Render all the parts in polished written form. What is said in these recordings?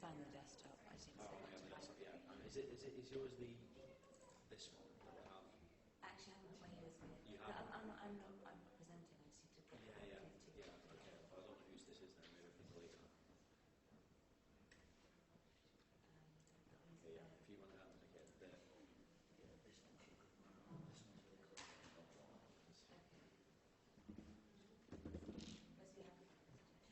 found the desktop. I didn't Oh, okay, the desktop, yeah. And is yours this one that we have? Actually, I haven't got my USB. You haven't? I'm not presenting. I just need to put Yeah, okay. I don't know whose this is then. Maybe I can delete that. Okay, yeah. If you want to okay, there. Yeah, this one's really good.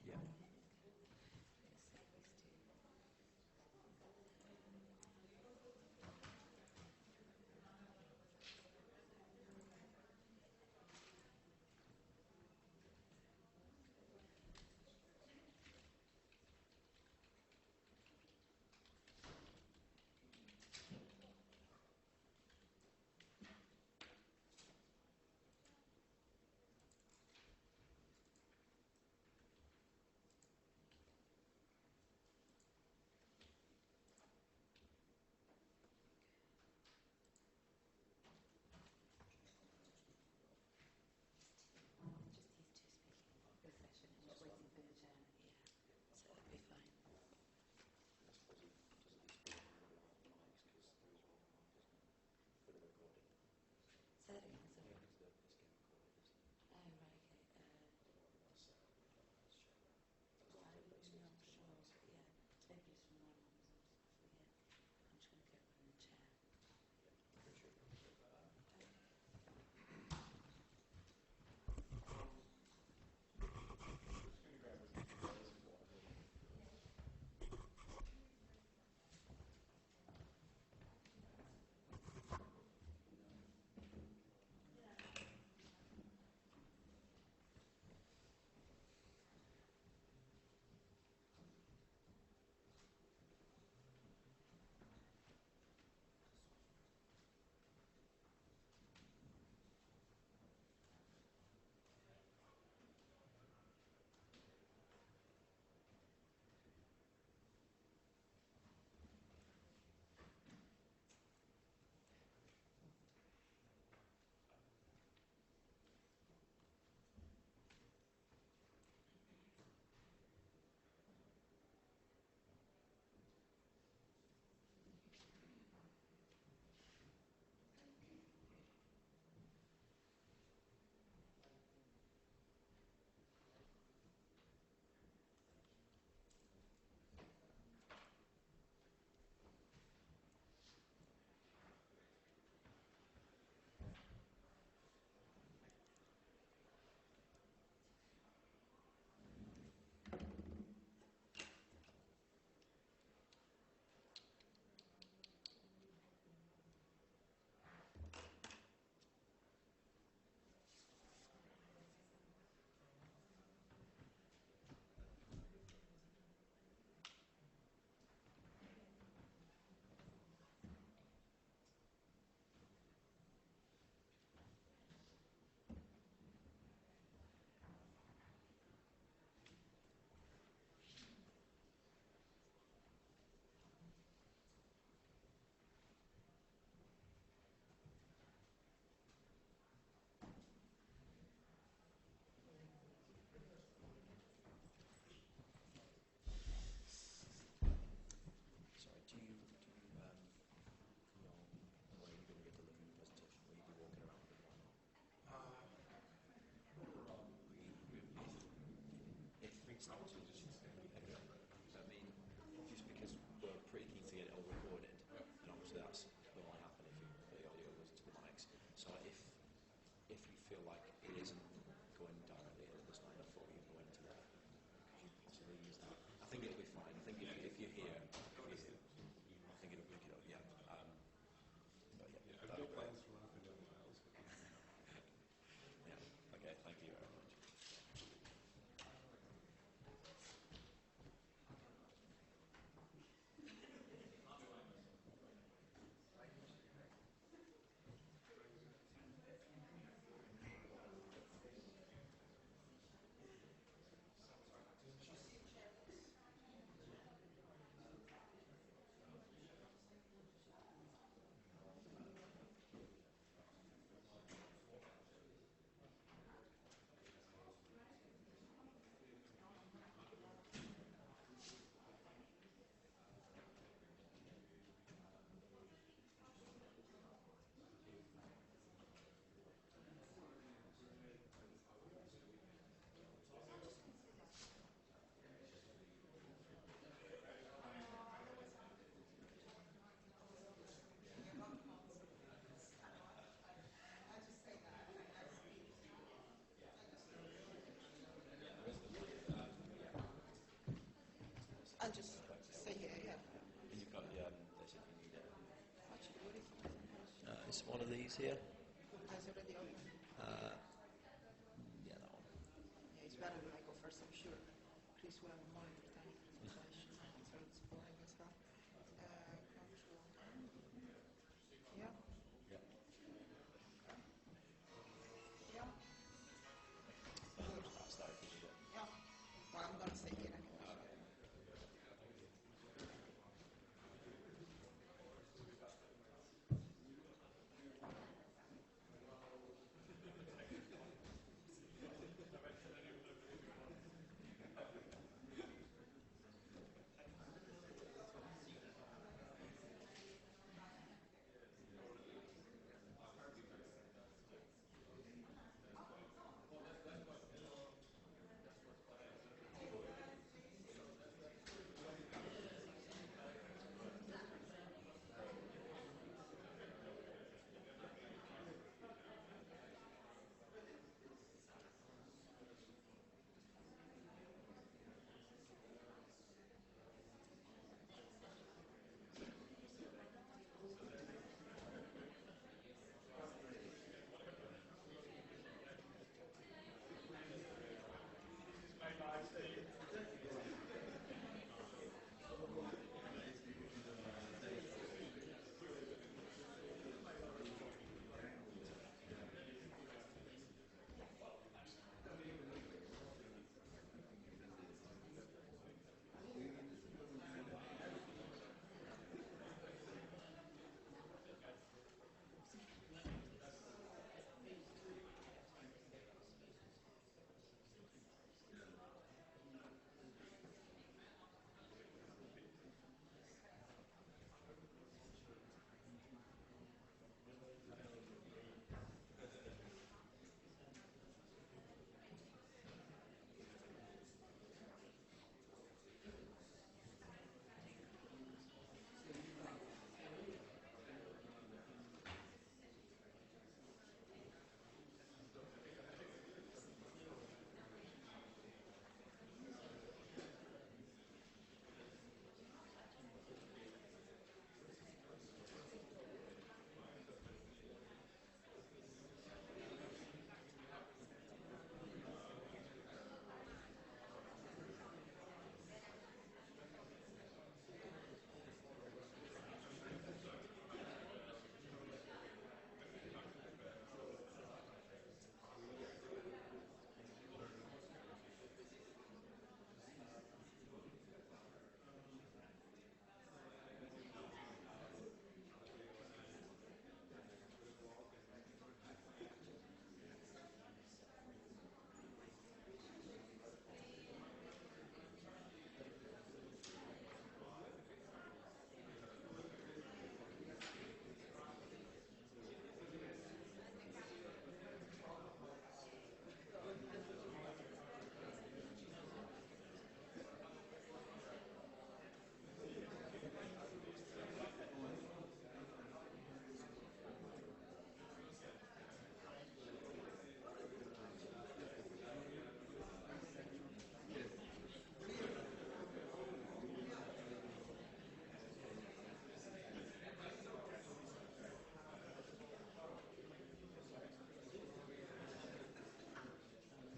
Yeah. Just these two speaking this session and just waiting for the chair. Yeah, so that'll be fine. I suppose it doesn't display the mics because there is one mic, isn't it? For the recording. Say that again, sorry. Yeah, it's getting recorded, isn't it? Oh, right, okay. That's check. I'm not sure. Yeah, maybe it's from my mum's. Yeah, I'm just going to go in the chair. Yeah, pretty sure. Sorry, do you know where you're going to get delivering the presentation? Will you be walking around with one? If it's not to just I mean, just because we're pretty keen to get it all recorded, and obviously that's will only happen if the audio goes into the mics. So if you feel like it isn't going directly into this line, I thought you go into there. Could you possibly use that? I think it'll be fine. I think if you're here, I think it'll pick it up. Yeah. But yeah. I've got plans for one up and down the aisles. Yeah. Okay. Thank you very much. opens one of these here. Has already opened. Yeah, that one. Yeah, it's better than I go first, I'm sure. Chris will have a more entertaining presentation. So it's boring as hell. Control N. Yeah. Yeah. Yeah. That's that if you need it. Yeah. Well, I'm gonna stay here anyway.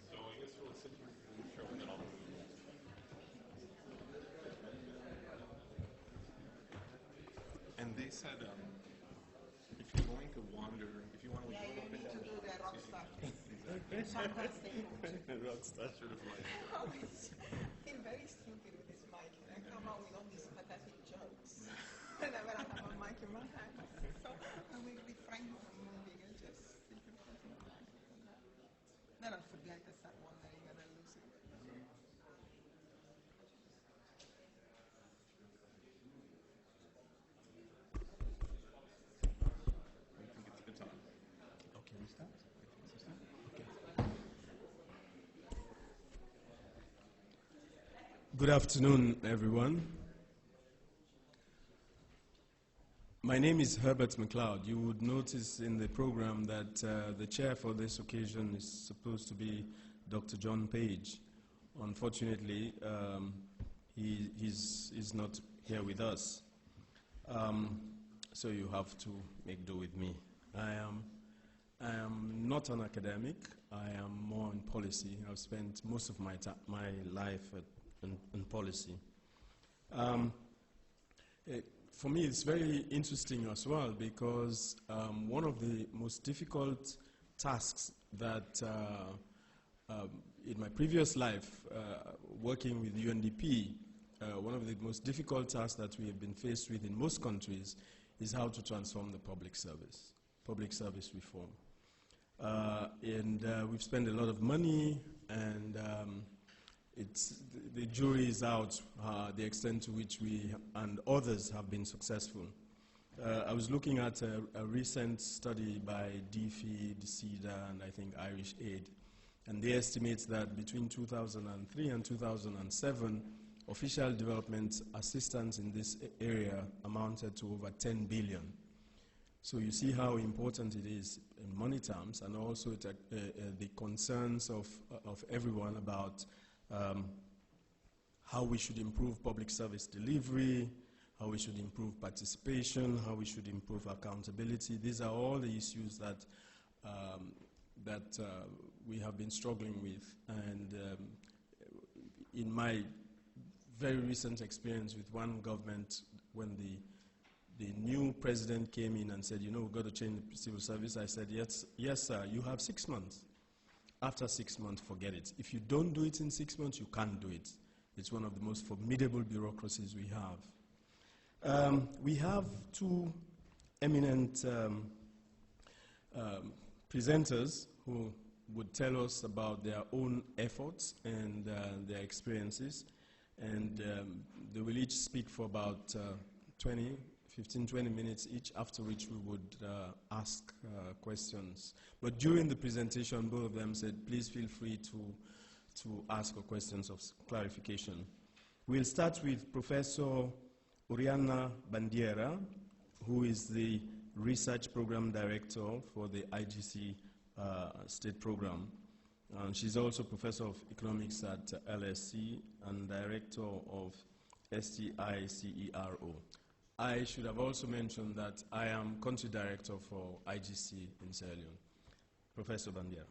So I guess we'll sit here in the intro and then I'll move. And they said, if you're going to wander, if you want to Yeah, go you up and need to down do the rock star. Exactly. Sometimes they don't. Rockstar sort of like. I always feel very stupid with this mic. I come out with all these pathetic jokes whenever I have a mic in my hand. So I will refrain from moving and just sit in front of the microphone. Then I'll forget and start wondering and I lose it. I think it's on. Okay, we start? Good afternoon, everyone. My name is Herbert McLeod. You would notice in the program that the chair for this occasion is supposed to be Dr. John Page. Unfortunately, he's not here with us. So you have to make do with me. I am not an academic. I am more in policy. I've spent most of my life in policy. For me, it's very interesting as well because one of the most difficult tasks that in my previous life, working with UNDP, one of the most difficult tasks that we have been faced with in most countries is how to transform the public service reform. We've spent a lot of money, and the jury is out the extent to which we and others have been successful. I was looking at a recent study by DFID, CEDA, and I think Irish Aid, and they estimate that between 2003 and 2007, official development assistance in this area amounted to over 10 billion. So you see how important it is in money terms, and also the concerns of everyone about how we should improve public service delivery, how we should improve participation, how we should improve accountability. These are all the issues that we have been struggling with. And in my very recent experience with one government, when the new president came in and said, you know, we've got to change the civil service, I said, yes, sir, you have 6 months. After 6 months, forget it. If you don't do it in 6 months, you can't do it. It's one of the most formidable bureaucracies we have. We have two eminent presenters who would tell us about their own efforts and their experiences. And they will each speak for about 15, 20 minutes each, after which we would ask questions. But during the presentation, both of them said, please feel free to ask questions of clarification. We'll start with Professor Oriana Bandiera, who is the Research Program Director for the IGC State Program. She's also Professor of Economics at LSE and Director of STICERO. I should have also mentioned that I am Country Director for IGC in Sierra Leone. Professor Bandiera.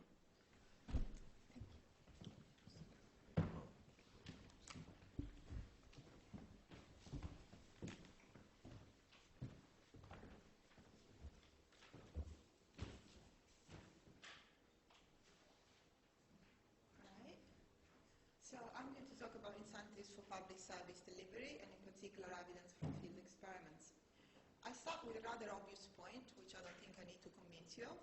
So I'm going to talk about incentives for public service delivery, and in particular evidence from field experiments. I start with a rather obvious point, which I don't think I need to convince you of,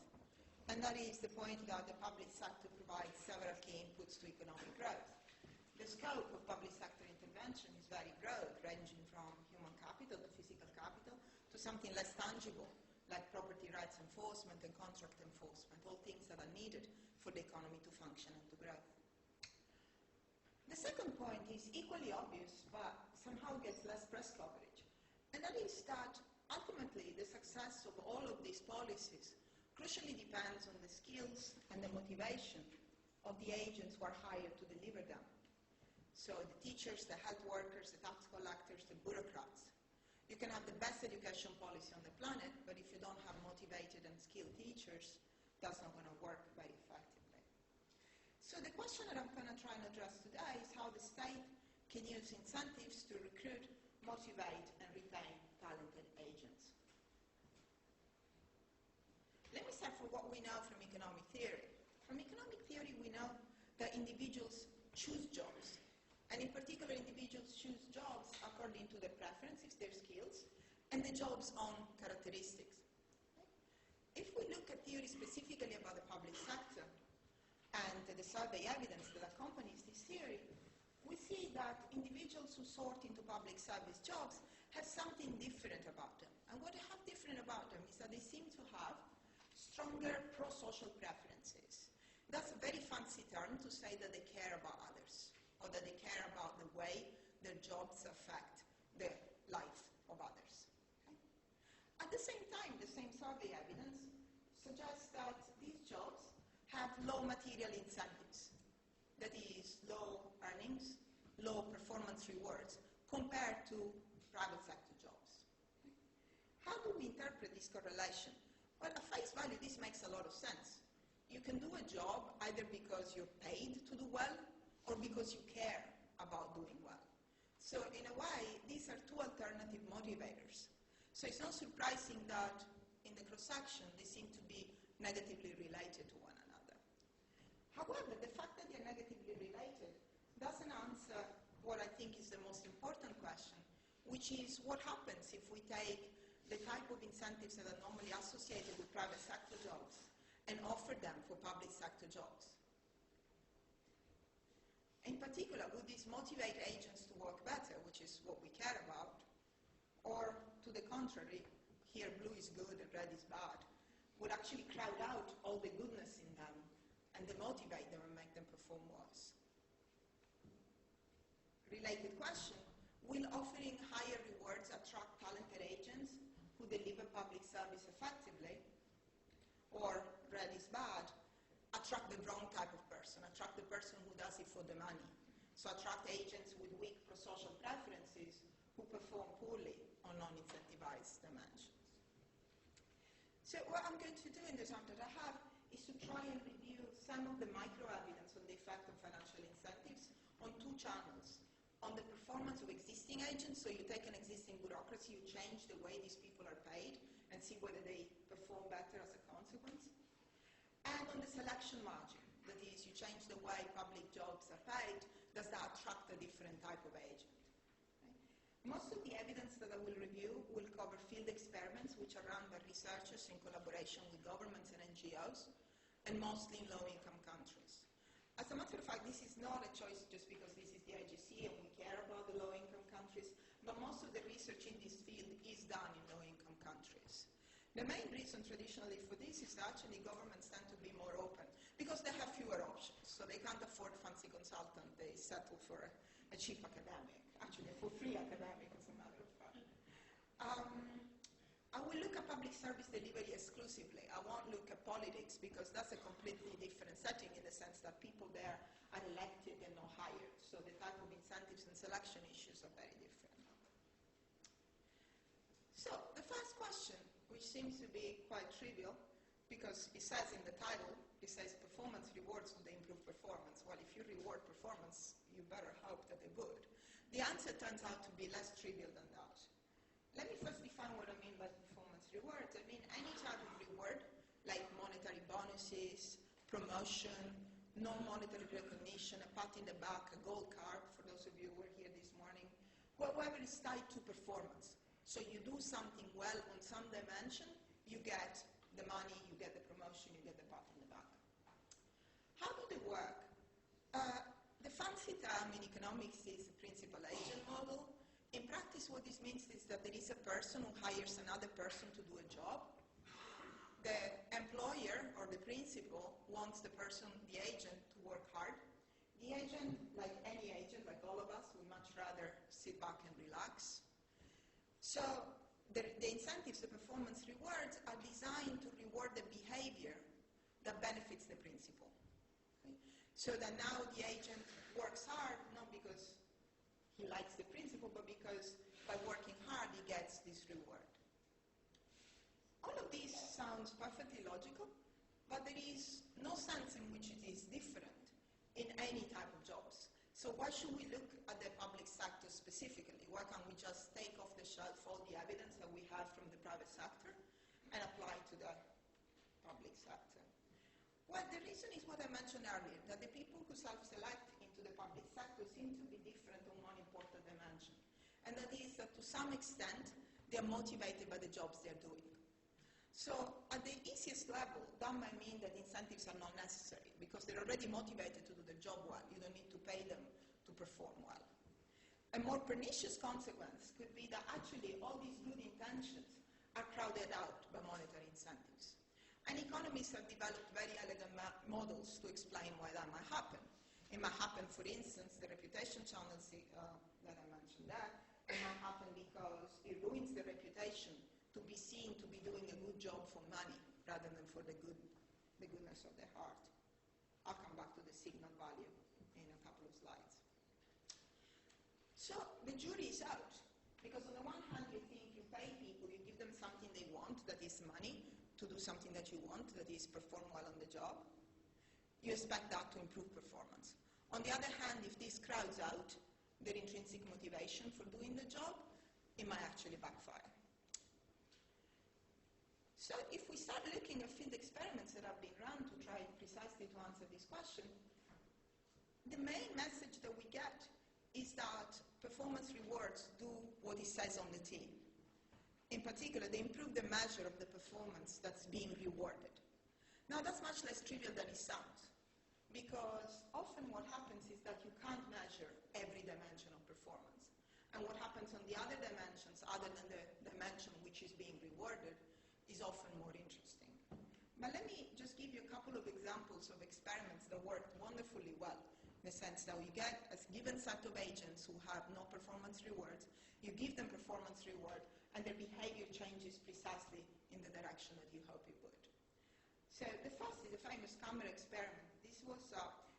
and that is the point that the public sector provides several key inputs to economic growth. The scope of public sector intervention is very broad, ranging from human capital, the physical capital, to something less tangible, like property rights enforcement and contract enforcement, all things that are needed for the economy to function and to grow. The second point is equally obvious, but somehow gets less press coverage. And that is that ultimately the success of all of these policies crucially depends on the skills and the motivation of the agents who are hired to deliver them. So the teachers, the health workers, the tax collectors, the bureaucrats. You can have the best education policy on the planet, but if you don't have motivated and skilled teachers, that's not going to work very effectively. So the question that I'm going to try and address today is how the state can use incentives to recruit, motivate, and retain talented agents. Let me start from what we know from economic theory. From economic theory, we know that individuals choose jobs. And in particular, individuals choose jobs according to their preferences, their skills, and the job's own characteristics. If we look at theory specifically about the public sector, and the survey evidence that accompanies this theory, we see that individuals who sort into public service jobs have something different about them. And what they have different about them is that they seem to have stronger pro-social preferences. That's a very fancy term to say that they care about others, or that they care about the way their jobs affect the life of others. Okay? At the same time, the same survey evidence suggests that these jobs have low material incentives, that is, low earnings, low performance rewards, compared to private sector jobs. How do we interpret this correlation? Well, at face value, this makes a lot of sense. You can do a job either because you're paid to do well or because you care about doing well. So in a way, these are two alternative motivators. So it's not surprising that in the cross-section, they seem to be negatively related to one another. However, the fact that they're negatively related doesn't answer what I think is the most important question, which is what happens if we take the type of incentives that are normally associated with private sector jobs and offer them for public sector jobs. In particular, would this motivate agents to work better, which is what we care about, or to the contrary, here blue is good and red is bad, would actually crowd out all the goodness in them and demotivate them and make them perform worse? Related question, will offering higher rewards attract talented agents who deliver public service effectively? Or, red is bad, attract the wrong type of person, attract the person who does it for the money. So attract agents with weak pro-social preferences who perform poorly on non-incentivized dimensions. So what I'm going to do in the time that I have is to try and review some of the micro-evidence on the effect of financial incentives on two channels. On the performance of existing agents, so you take an existing bureaucracy, you change the way these people are paid and see whether they perform better as a consequence. And on the selection margin, that is, you change the way public jobs are paid, does that attract a different type of agent? Okay. Most of the evidence that I will review will cover field experiments which are run by researchers in collaboration with governments and NGOs, and mostly in low-income countries. As a matter of fact, this is not a choice just because this is the IGC and we care about the low-income countries, but most of the research in this field is done in low-income countries. The main reason traditionally for this is that actually governments tend to be more open because they have fewer options. So they can't afford fancy consultant, they settle for a cheap academic, actually for free academic as a matter of fact. I will look at public service delivery exclusively. I won't look at politics because that's a completely different setting in the sense that people there are elected and not hired. So the type of incentives and selection issues are very different. So the first question, which seems to be quite trivial, because it says in the title, it says performance rewards, do they improve performance? Well, if you reward performance, you better hope that they would. The answer turns out to be less trivial than that. Let me first define what I mean by performance rewards. I mean any type of reward, like monetary bonuses, promotion, non-monetary recognition, a pat in the back, a gold card, for those of you who were here this morning, whatever is tied to performance. So you do something well on some dimension, you get the money, you get the promotion, you get the pat in the back. How do they work? The fancy term in economics is the principal agent model. In practice, what this means is that there is a person who hires another person to do a job. The employer or the principal wants the person, the agent, to work hard. The agent, like any agent, like all of us, would much rather sit back and relax. So the incentives, the performance rewards, are designed to reward the behavior that benefits the principal. Okay? So that now the agent works hard, not because he likes the principle, but because by working hard he gets this reward. All of this sounds perfectly logical, but there is no sense in which it is different in any type of jobs. So why should we look at the public sector specifically? Why can't we just take off the shelf all the evidence that we have from the private sector and apply to the public sector? Well, the reason is what I mentioned earlier, that the people who self-select into the public sector seem to be different on one important dimension. And that is that to some extent, they are motivated by the jobs they're doing. So at the easiest level, that might mean that incentives are not necessary because they're already motivated to do the job well. You don't need to pay them to perform well. A more pernicious consequence could be that actually all these good intentions are crowded out by monetary incentives. And economists have developed very elegant models to explain why that might happen. It might happen, for instance, the reputation channels that I mentioned there. It might happen because it ruins the reputation to be seen to be doing a good job for money rather than for the goodness of the heart. I'll come back to the signal value in a couple of slides. So the jury is out. Because on the one hand, you think you pay people, you give them something they want, that is money, to do something you want, that is perform well on the job, you expect that to improve performance. On the other hand, if this crowds out their intrinsic motivation for doing the job, it might actually backfire. So if we start looking at field experiments that have been run to try precisely to answer this question, the main message that we get is that performance rewards do what it says on the tin. In particular, they improve the measure of the performance that's being rewarded. Now, that's much less trivial than it sounds, because often what happens is that you can't measure every dimension of performance. And what happens on the other dimensions, other than the dimension which is being rewarded, is often more interesting. But let me just give you a couple of examples of experiments that worked wonderfully well, in the sense that you get a given set of agents who have no performance rewards, you give them performance reward, and their behavior changes precisely in the direction that you hope it would. So the first is the famous camera experiment. This was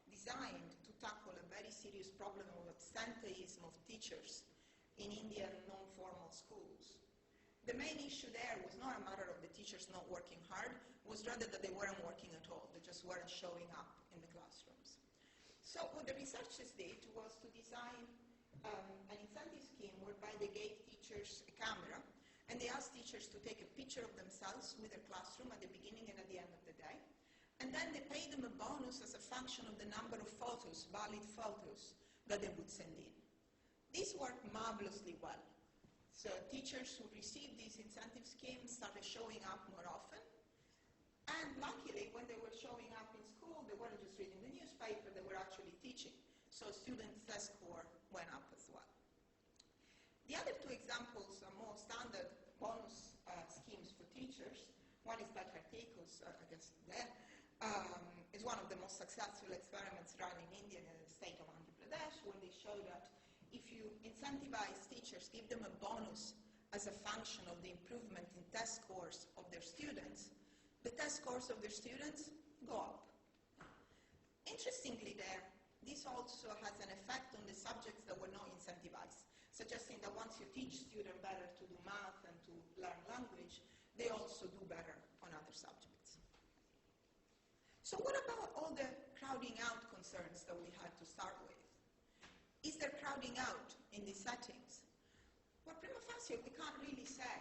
designed to tackle a very serious problem of absenteeism of teachers in Indian non-formal schools. The main issue there was not a matter of the teachers not working hard, it was rather that they weren't working at all. They just weren't showing up in the classrooms. So what the researchers did was to design an incentive scheme whereby they gave teachers a camera, and they asked teachers to take a picture of themselves with their classroom at the beginning and at the end of the day. And then they paid them a bonus as a function of the number of photos, valid photos, that they would send in. This worked marvelously well. So teachers who received these incentive schemes started showing up more often. And luckily, when they were showing up in school, they weren't just reading the newspaper, they were actually teaching. So students' test score went up as well. The other two examples are more standard bonus schemes for teachers. One is Bhatt-Hartik's, I guess there, is one of the most successful experiments run in India in the state of Andhra Pradesh, where they show that if you incentivize teachers, give them a bonus as a function of the improvement in test scores of their students, the test scores of their students go up. Interestingly there, this also has an effect on the subjects that were not incentivized, suggesting that once you teach students better to do math and to learn language, they also do better on other subjects. So what about all the crowding out concerns that we had to start with? Is there crowding out in these settings? Well, prima facie, we can't really say,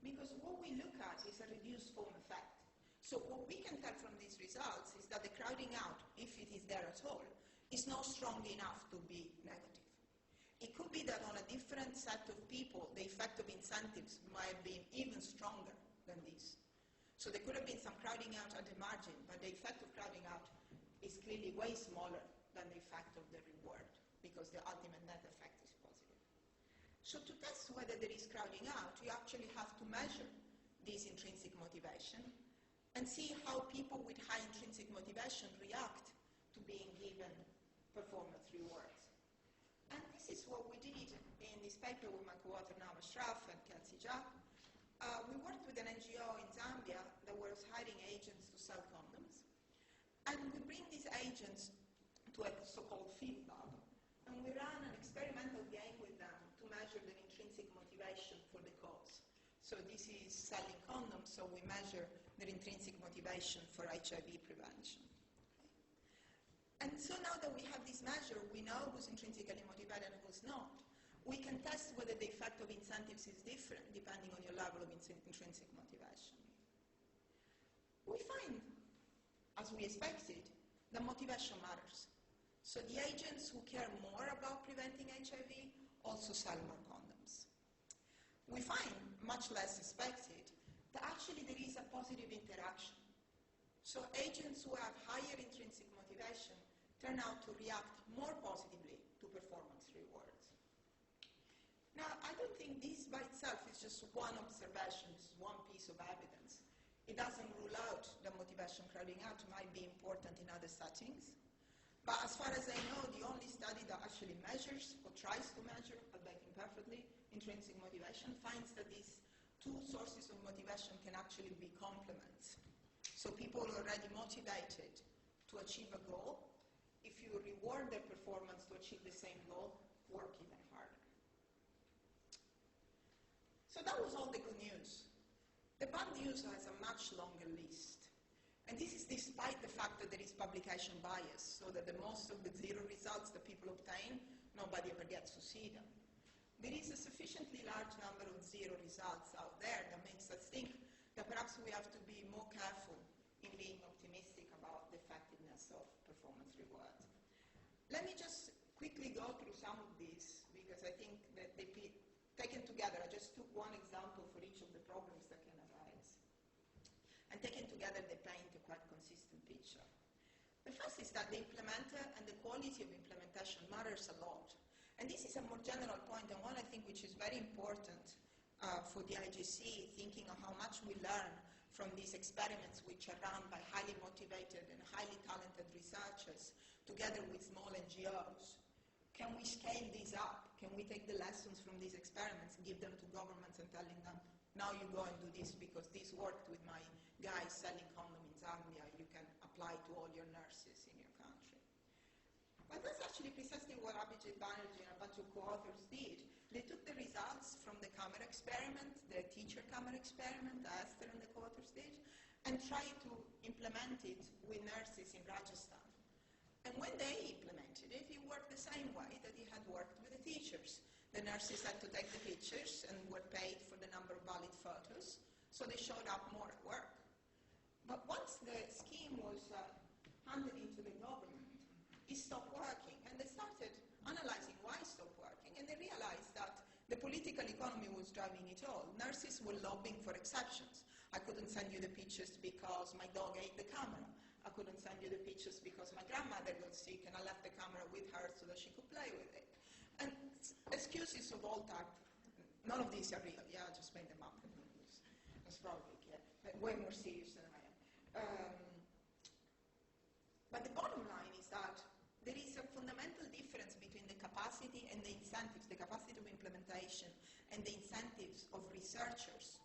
because what we look at is a reduced form effect. So what we can tell from these results is that the crowding out, if it is there at all, is not strong enough to be negative. It could be that on a different set of people, the effect of incentives might have been even stronger than this. So there could have been some crowding out at the margin, but the effect of crowding out is clearly way smaller than the effect of the reward, because the ultimate net effect is positive. So to test whether there is crowding out, you actually have to measure this intrinsic motivation and see how people with high intrinsic motivation react to being given performance rewards. And this is what we did in this paper with my co-author Naam Ashraf and Kelsey Jack. We worked with an NGO in Zambia that was hiring agents to sell condoms. And we bring these agents to a so-called field lab, and we ran an experimental game with them to measure their intrinsic motivation for the cause. So this is selling condoms, so we measure their intrinsic motivation for HIV prevention. And so now that we have this measure, we know who's intrinsically motivated and who's not. We can test whether the effect of incentives is different depending on your level of intrinsic motivation. We find, as we expected, that motivation matters. So the agents who care more about preventing HIV also sell more condoms. We find, much less expected, that actually there is a positive interaction. So agents who have higher intrinsic motivation turn out to react more positively to performance rewards. Now, I don't think this by itself is just one observation, it's one piece of evidence. It doesn't rule out that motivation crowding out might be important in other settings. But as far as I know, the only study that actually measures or tries to measure, albeit imperfectly, intrinsic motivation finds that these two sources of motivation can actually be complements. So people are already motivated to achieve a goal. If you reward their performance to achieve the same goal, work even harder. So that was all the good news. The bad news has a much longer list. And this is despite the fact that there is publication bias, so that the most of the zero results that people obtain, nobody ever gets to see them. There is a sufficiently large number of zero results out there that makes us think that perhaps we have to be more careful in being optimistic about the effectiveness of performance rewards. Let me just quickly go through some of these, because I think that they taken together, I just took one example for each of the problems that can arise. And taken together, they paint a quite consistent picture. The first is that the implementer and the quality of implementation matters a lot. And this is a more general point, and one I think which is very important for the IGC, thinking of how much we learn from these experiments which are run by highly motivated and highly talented researchers together with small NGOs. Can we scale these up? Can we take the lessons from these experiments, give them to governments and telling them, now you go and do this because this worked with my guys selling condoms in Zambia, you can apply to all your nurses in your country. But that's actually precisely what Abhijit Banerjee and a bunch of co-authors did. They took the results from the camera experiment, the teacher camera experiment, Esther and the co-authors did, and tried to implement it with nurses in Rajasthan. And when they implemented it, it worked the same way that it had worked with the teachers. The nurses had to take the pictures and were paid for the number of valid photos, so they showed up more at work. But once the scheme was handed into the government, it stopped working, and they started analyzing why it stopped working, and they realized that the political economy was driving it all. Nurses were lobbying for exceptions. I couldn't send you the pictures because my dog ate the camera. I couldn't send you the pictures because my grandmother got sick and I left the camera with her so that she could play with it. And excuses of all types, none of these are real. Yeah, I just made them up. That's probably way more serious than I am. But the bottom line is that there is a fundamental difference between the capacity and the incentives, the capacity of implementation and the incentives of researchers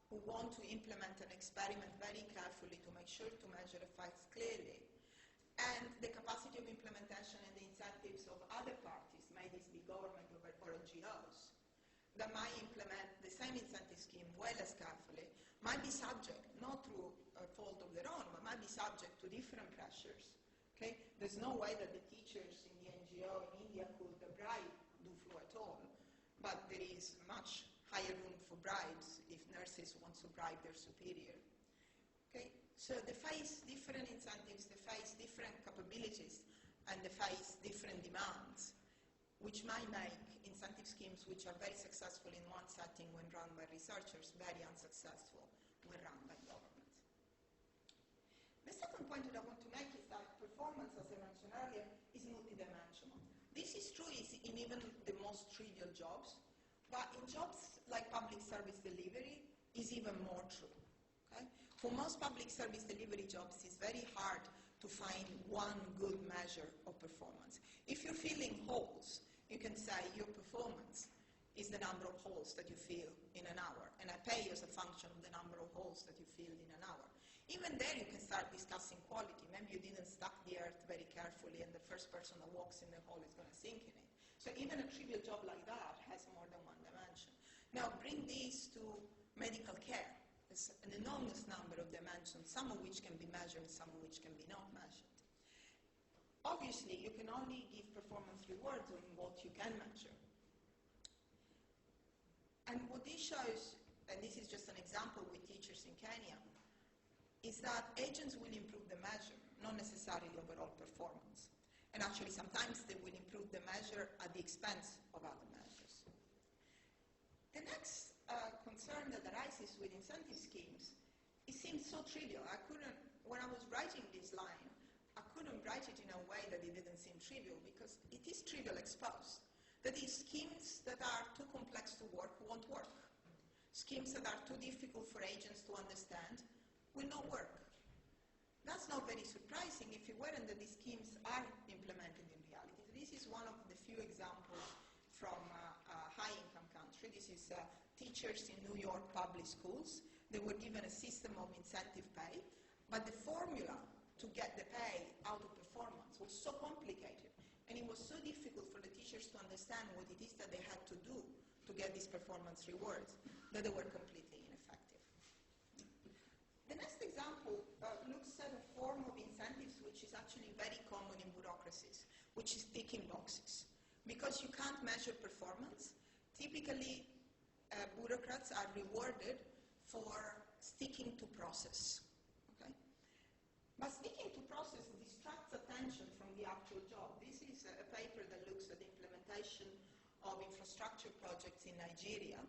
who want to implement an experiment very carefully to make sure to measure effects clearly, and the capacity of implementation and the incentives of other parties, may this be government or NGOs, that might implement the same incentive scheme well as carefully, might be subject, not through a fault of their own, but might be subject to different pressures. Okay? There's no way that the teachers in the NGO in India could bribe DuFlu at all, but there is much higher room for bribes if nurses want to bribe their superior. Okay? So they face different incentives, they face different capabilities, and they face different demands, which might make incentive schemes which are very successful in one setting when run by researchers, very unsuccessful when run by government. The second point that I want to make is that performance, as I mentioned earlier, is multidimensional. This is true in even the most trivial jobs, but in jobs like public service delivery is even more true. Okay? For most public service delivery jobs, it's very hard to find one good measure of performance. If you're filling holes, you can say your performance is the number of holes that you fill in an hour, and I pay you as a function of the number of holes that you fill in an hour. Even there, you can start discussing quality. Maybe you didn't stack the earth very carefully, and the first person that walks in the hole is going to sink in it. So even a trivial job like that has more than one dimension. Now, bring these to medical care. There's an enormous number of dimensions, some of which can be measured, some of which can be not measured. Obviously, you can only give performance rewards on what you can measure. And what this shows, and this is just an example with teachers in Kenya, is that agents will improve the measure, not necessarily overall performance. And actually, sometimes they will improve the measure at the expense of other measures. The next concern that arises with incentive schemes, it seems so trivial. When I was writing this line, I couldn't write it in a way that it didn't seem trivial, because it is trivial exposed. That is, schemes that are too complex to work won't work. Schemes that are too difficult for agents to understand will not work. That's not very surprising if it weren't that these schemes are implemented in reality. This is one of the few examples from a high-income country. This is teachers in New York public schools. They were given a system of incentive pay, but the formula to get the pay out of performance was so complicated, and it was so difficult for the teachers to understand what it is that they had to do to get these performance rewards that they were completely ineffective. The next example looks at a very common in bureaucracies, which is ticking boxes. Because you can't measure performance, typically bureaucrats are rewarded for sticking to process. Okay? But sticking to process distracts attention from the actual job. This is a paper that looks at the implementation of infrastructure projects in Nigeria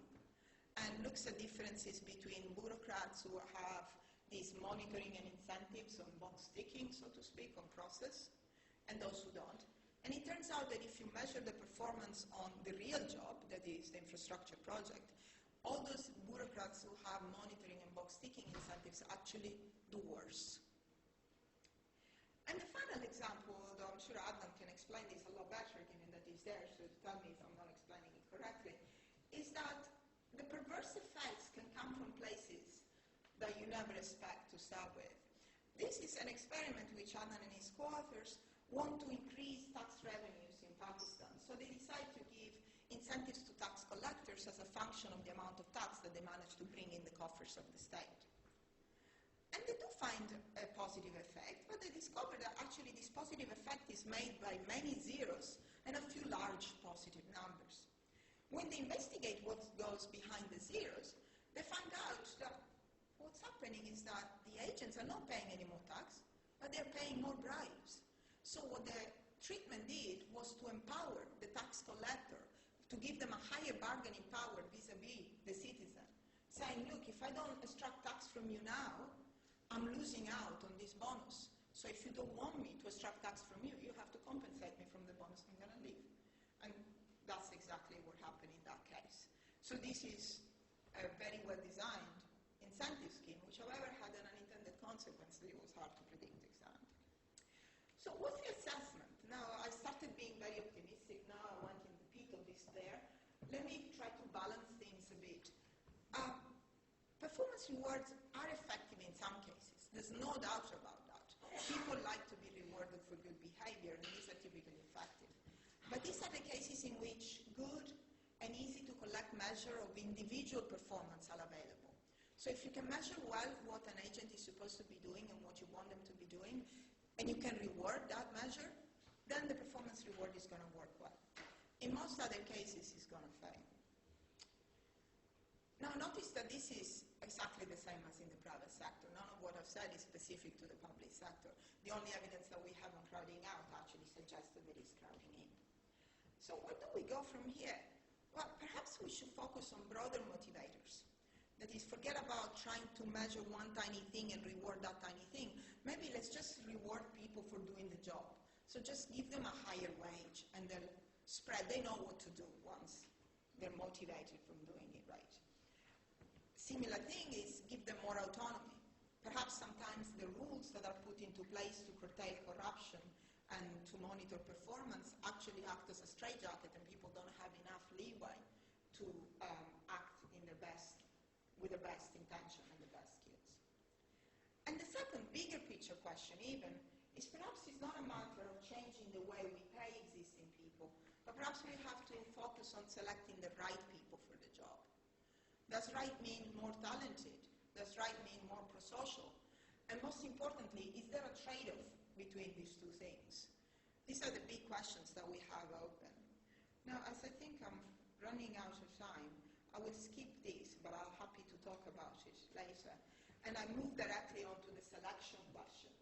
and looks at differences between bureaucrats who have these monitoring and incentives on box ticking, so to speak, on process, and those who don't. And it turns out that if you measure the performance on the real job, that is the infrastructure project, all those bureaucrats who have monitoring and box ticking incentives actually do worse. And the final example, although I'm sure Adnan can explain this a lot better given that he's there, so tell me if I'm not explaining it correctly, is that the perverse effects can come from places that you never expect to start with. This is an experiment which Adnan and his co-authors want to increase tax revenues in Pakistan. So they decide to give incentives to tax collectors as a function of the amount of tax that they manage to bring in the coffers of the state. And they do find a positive effect, but they discover that actually this positive effect is made by many zeros and a few large positive numbers. When they investigate what goes behind the zeros, they find out that what's happening is that the agents are not paying any more tax, but they're paying more bribes. So what the treatment did was to empower the tax collector, to give them a higher bargaining power vis-a-vis the citizen, saying, look, if I don't extract tax from you now, I'm losing out on this bonus. So if you don't want me to extract tax from you, you have to compensate me from the bonus I'm going to leave. And that's exactly what happened in that case. So this is a very well-designed incentive scheme, which, however, had an unintended consequence that it was hard to predict exactly. So what's the assessment? Now, I started being very optimistic. Now I went in the pit of despair. Let me try to balance things a bit. Performance rewards are effective in some cases. There's no doubt about that. People like to be rewarded for good behavior, and these are typically effective. But these are the cases in which good and easy to collect measure of individual performance are available. So if you can measure well what an agent is supposed to be doing and what you want them to be doing, and you can reward that measure, then the performance reward is going to work well. In most other cases, it's going to fail. Now, notice that this is exactly the same as in the private sector. None of what I've said is specific to the public sector. The only evidence that we have on crowding out actually suggests that there is crowding in. So where do we go from here? Well, perhaps we should focus on broader motivators. That is, forget about trying to measure one tiny thing and reward that tiny thing. Maybe let's just reward people for doing the job. So just give them a higher wage and they'll spread. They know what to do once they're motivated from doing it right. Similar thing is give them more autonomy. Perhaps sometimes the rules that are put into place to curtail corruption and to monitor performance actually act as a straitjacket, and people don't have enough leeway to act in their best, with the best intention and the best skills. And the second bigger picture question even is perhaps it's not a matter of changing the way we pay existing people, but perhaps we have to focus on selecting the right people for the job. Does right mean more talented? Does right mean more pro-social? And most importantly, is there a trade-off between these two things? These are the big questions that we have open. Now, as I think I'm running out of time, I will skip this, but I'm happy to talk about it later. And I move directly on to the selection question.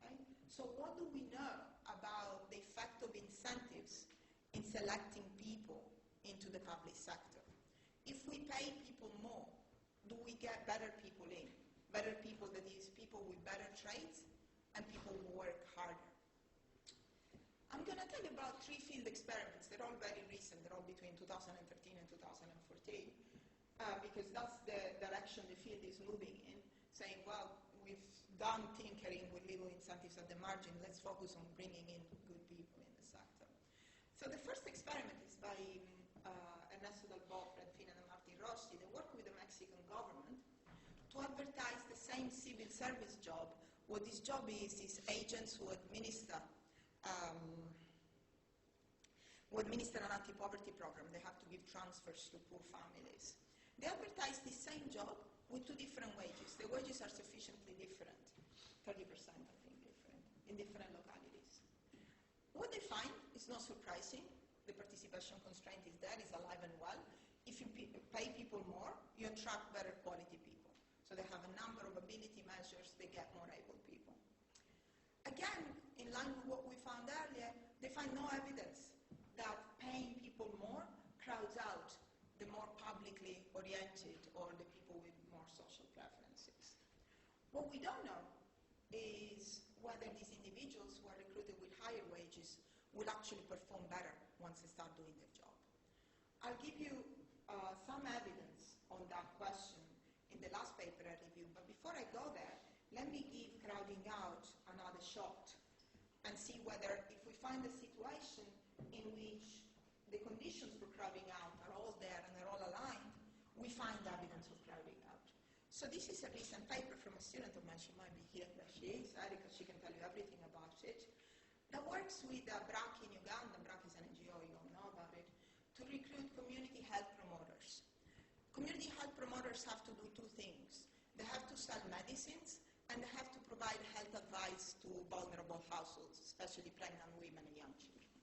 Right? So what do we know about the effect of incentives in selecting people into the public sector? If we pay people more, do we get better people in? Better people, that is, people with better traits and people who work harder. I'm going to tell you about 3 field experiments. They're all very recent. They're all between 2013 and 2014, because that's the direction the field is moving in, saying, well, we've done tinkering with little incentives at the margin. Let's focus on bringing in good people in the sector. So the first experiment is by Ernesto Del Bo, Fred Finn, and Martin Rossi. They work with the Mexican government to advertise the same civil service job. What this job is agents who administer an anti-poverty program. They have to give transfers to poor families. They advertise the same job with 2 different wages. The wages are sufficiently different, 30% I think different, in different localities. What they find is not surprising. The participation constraint is there, is alive and well. If you pay people more, you attract better quality people. So they have a number of ability measures, they get more able people. Again, in line with what we found earlier, they find no evidence that paying people more crowds out the more publicly oriented or the people with more social preferences. What we don't know is whether these individuals who are recruited with higher wages will actually perform better once they start doing their job. I'll give you some evidence on that question in the last paper I reviewed, but before I go there, let me give crowding out another shot and see whether if we find a situation in which the conditions for crowding out are all there and they're all aligned, we find evidence of crowding out. So this is a recent paper from a student of mine. She might be here. There she is, Erica. She can tell you everything about it. That works with BRAC in Uganda. BRAC is an NGO, you all know about it, to recruit community health promoters. Community health promoters have to do two things. They have to sell medicines, and they have to provide health advice to vulnerable households, especially pregnant women and young children.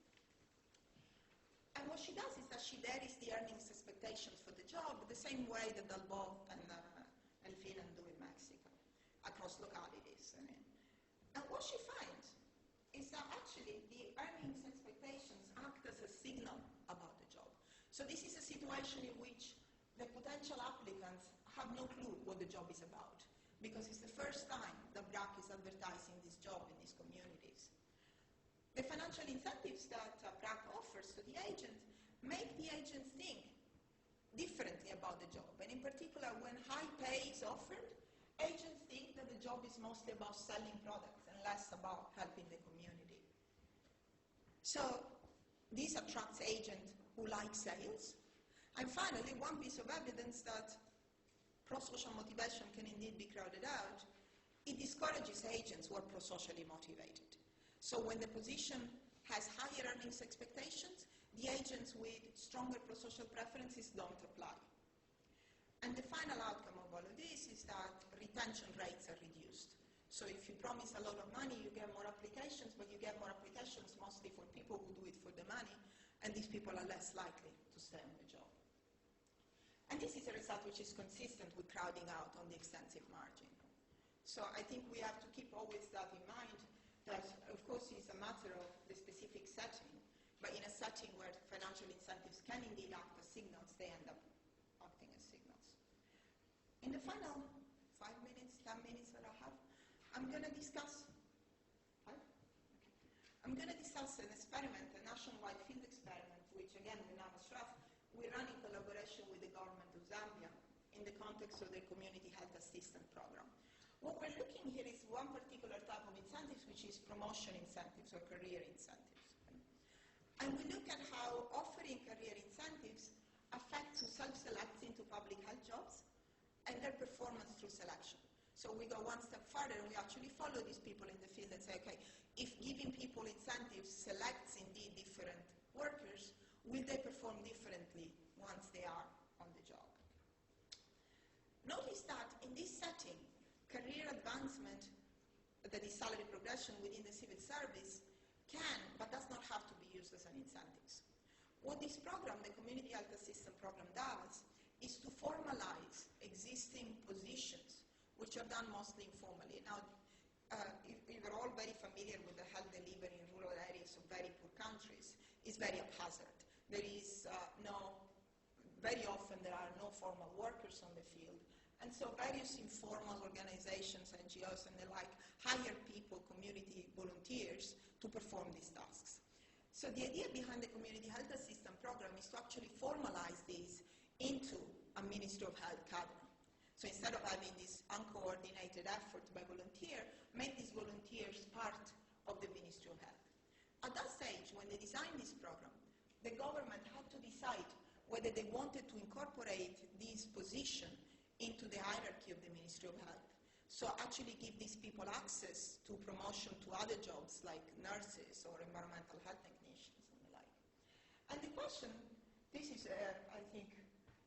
And what she does is that she varies the earnings expectations for the job the same way that Dalbov and Finan do in Mexico, across localities. And what she finds is that actually the earnings expectations act as a signal about the job. So this is a situation in which the potential applicants have no clue what the job is about, because it's the first time that BRAC is advertising this job in these communities. The financial incentives that BRAC offers to the agent make the agent think differently about the job. And in particular, when high pay is offered, agents think that the job is mostly about selling products and less about helping the community. So this attracts agents who like sales. And finally, one piece of evidence that pro-social motivation can indeed be crowded out, it discourages agents who are pro-socially motivated. So when the position has higher earnings expectations, the agents with stronger pro-social preferences don't apply. And the final outcome of all of this is that retention rates are reduced. So if you promise a lot of money, you get more applications, but you get more applications mostly for people who do it for the money, and these people are less likely to stay on the job. And this is a result which is consistent with crowding out on the extensive margin. So I think we have to keep always that in mind, that of course it's a matter of the specific setting, but in a setting where financial incentives can indeed act as signals, they end up acting as signals. In the final 5 minutes, 10 minutes that I have, I'm going to discuss an experiment, a nationwide field experiment, which again we now we run in collaboration with the government of Zambia in the context of their community health assistance program. What we're looking here is one particular type of incentives, which is promotion incentives or career incentives. And we look at how offering career incentives affect who self-selects into public health jobs and their performance through selection. So we go one step further and we actually follow these people in the field and say, okay, if giving people incentives selects indeed different workers, will they perform differently once they are on the job? Notice that in this setting, career advancement, that is salary progression within the civil service, can but does not have to be used as an incentive. What this program, the Community Health Assistance Program, does is to formalize existing positions, which are done mostly informally. Now, you're all very familiar with the health delivery in rural areas of very poor countries. It's very haphazard. There is very often there are no formal workers on the field. And so various informal organizations, NGOs and the like, hire people, community volunteers, to perform these tasks. So the idea behind the Community Health Assistance Program is to actually formalize these into a Ministry of Health cadre. So instead of having this uncoordinated effort by volunteer, make these volunteers part of the Ministry of Health. At that stage, when they designed this program, the government had to decide whether they wanted to incorporate this position into the hierarchy of the Ministry of Health. So actually give these people access to promotion to other jobs like nurses or environmental health technicians and the like. And the question, this is, I think,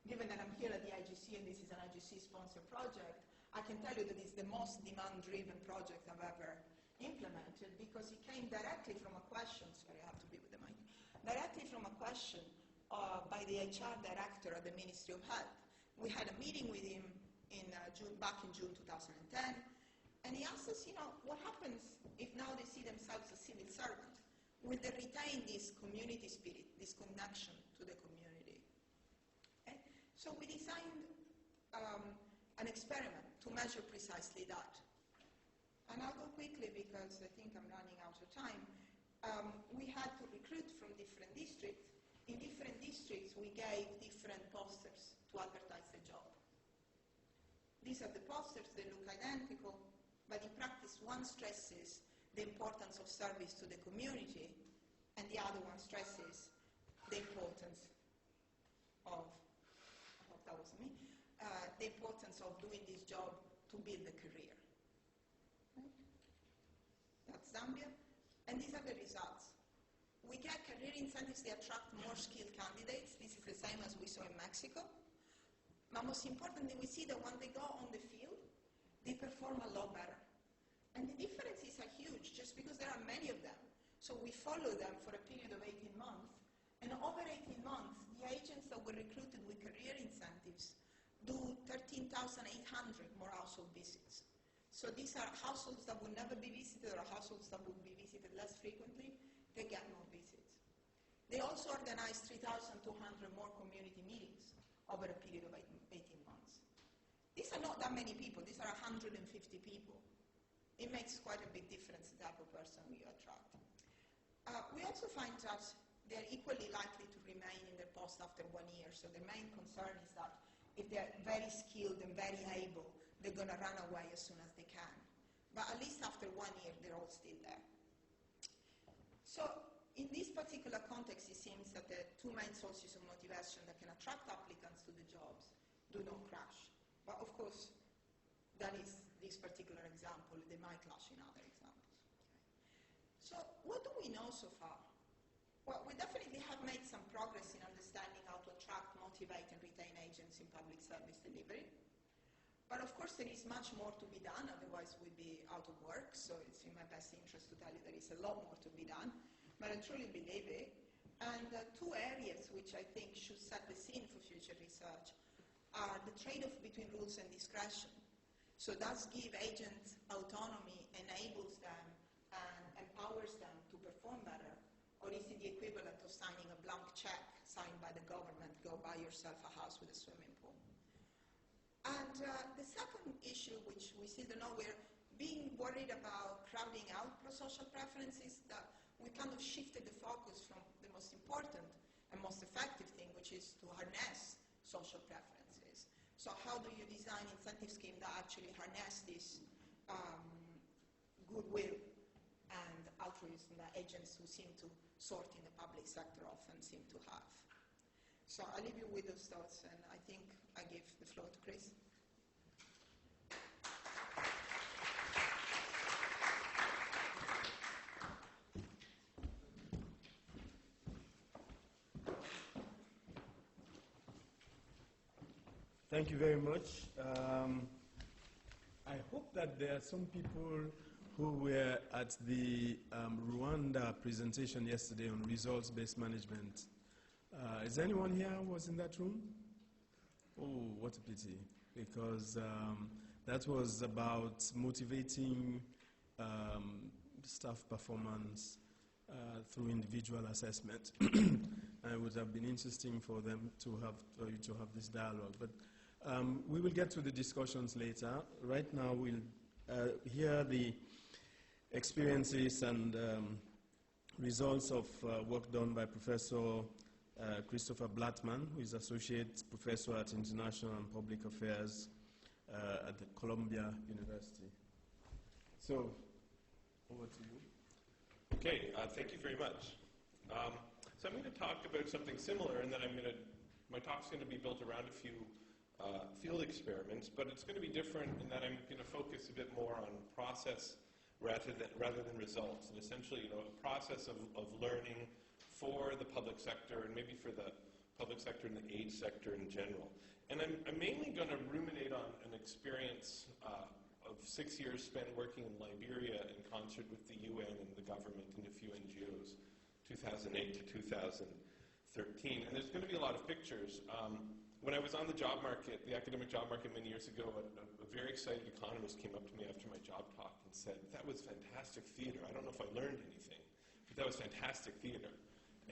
given that I'm here at the IGC and this is an IGC-sponsored project, I can tell you that it's the most demand-driven project I've ever implemented because it came directly from a question, sorry, I have to be with the mic, directly from a question by the HR director at the Ministry of Health. We had a meeting with him back in June 2010, and he asked us, what happens if now they see themselves as civil servants? Will they retain this community spirit, this connection to the community? Okay? So we designed an experiment to measure precisely that. And I'll go quickly because I think I'm running out of time. We had to recruit from different districts. In different districts, we gave different posters to advertise the job. These are the posters, they look identical, but in practice, one stresses the importance of service to the community, and the other one stresses the importance of, I hope that was me, the importance of doing this job to build a career. Right? That's Zambia, and these are the results. We get career incentives, they attract more skilled candidates. This is the same as we saw in Mexico. But most importantly, we see that when they go on the field, they perform a lot better. And the differences are huge just because there are many of them. So we follow them for a period of 18 months. And over 18 months, the agents that were recruited with career incentives do 13,800 more household visits. So these are households that would never be visited or households that would be visited less frequently. They get more visits. They also organize 3,200 more community meetings over a period of 18 months. These are not that many people. These are 150 people. It makes quite a big difference the type of person we attract. We also find that they're equally likely to remain in their post after 1 year. So the main concern is that if they're very skilled and very able, they're going to run away as soon as they can. But at least after 1 year, they're all still there. So in this particular context, it seems that the two main sources of motivation that can attract applicants to the jobs do not clash. But of course, that is this particular example. They might clash in other examples. So what do we know so far? Well, we definitely have made some progress in understanding how to attract, motivate, and retain agents in public service delivery. But of course, there is much more to be done, otherwise we'd be out of work. So it's in my best interest to tell you there is a lot more to be done. But I truly believe it. And two areas which I think should set the scene for future research are the trade-off between rules and discretion. So does give agents autonomy, enables them, and empowers them to perform better? Or is it the equivalent of signing a blank check signed by the government, go buy yourself a house with a swimming pool? And the second issue, which we see nowhere, being worried about crowding out pro-social preferences, that we kind of shifted the focus from the most important and most effective thing, which is to harness social preferences. So how do you design incentive scheme that actually harness this goodwill and altruism that agents who seem to sort in the public sector often seem to have? So I'll leave you with those thoughts, and I think I give the floor to Chris. Thank you very much. I hope that there are some people who were at the Rwanda presentation yesterday on results-based management. Is anyone here who was in that room? Oh, what a pity, because that was about motivating staff performance through individual assessment. And it would have been interesting for them to have, for you to have this dialogue. But we will get to the discussions later. Right now, we'll hear the experiences and results of work done by Professor Christopher Blattman, who is Associate Professor at International and Public Affairs at the Columbia University. So, over to you. Okay, thank you very much. So I'm going to talk about something similar, and then my talk's going to be built around a few field experiments, but it's going to be different in that I'm going to focus a bit more on process rather than results, and essentially, a process of learning for the public sector and maybe for the public sector and the aid sector in general. And I'm mainly going to ruminate on an experience of 6 years spent working in Liberia in sponsored with the UN and the government and a few NGOs, 2008 to 2013. And there's going to be a lot of pictures. When I was on the job market, the academic job market many years ago, a very excited economist came up to me after my job talk and said, "That was fantastic theater. I don't know if I learned anything, but that was fantastic theater."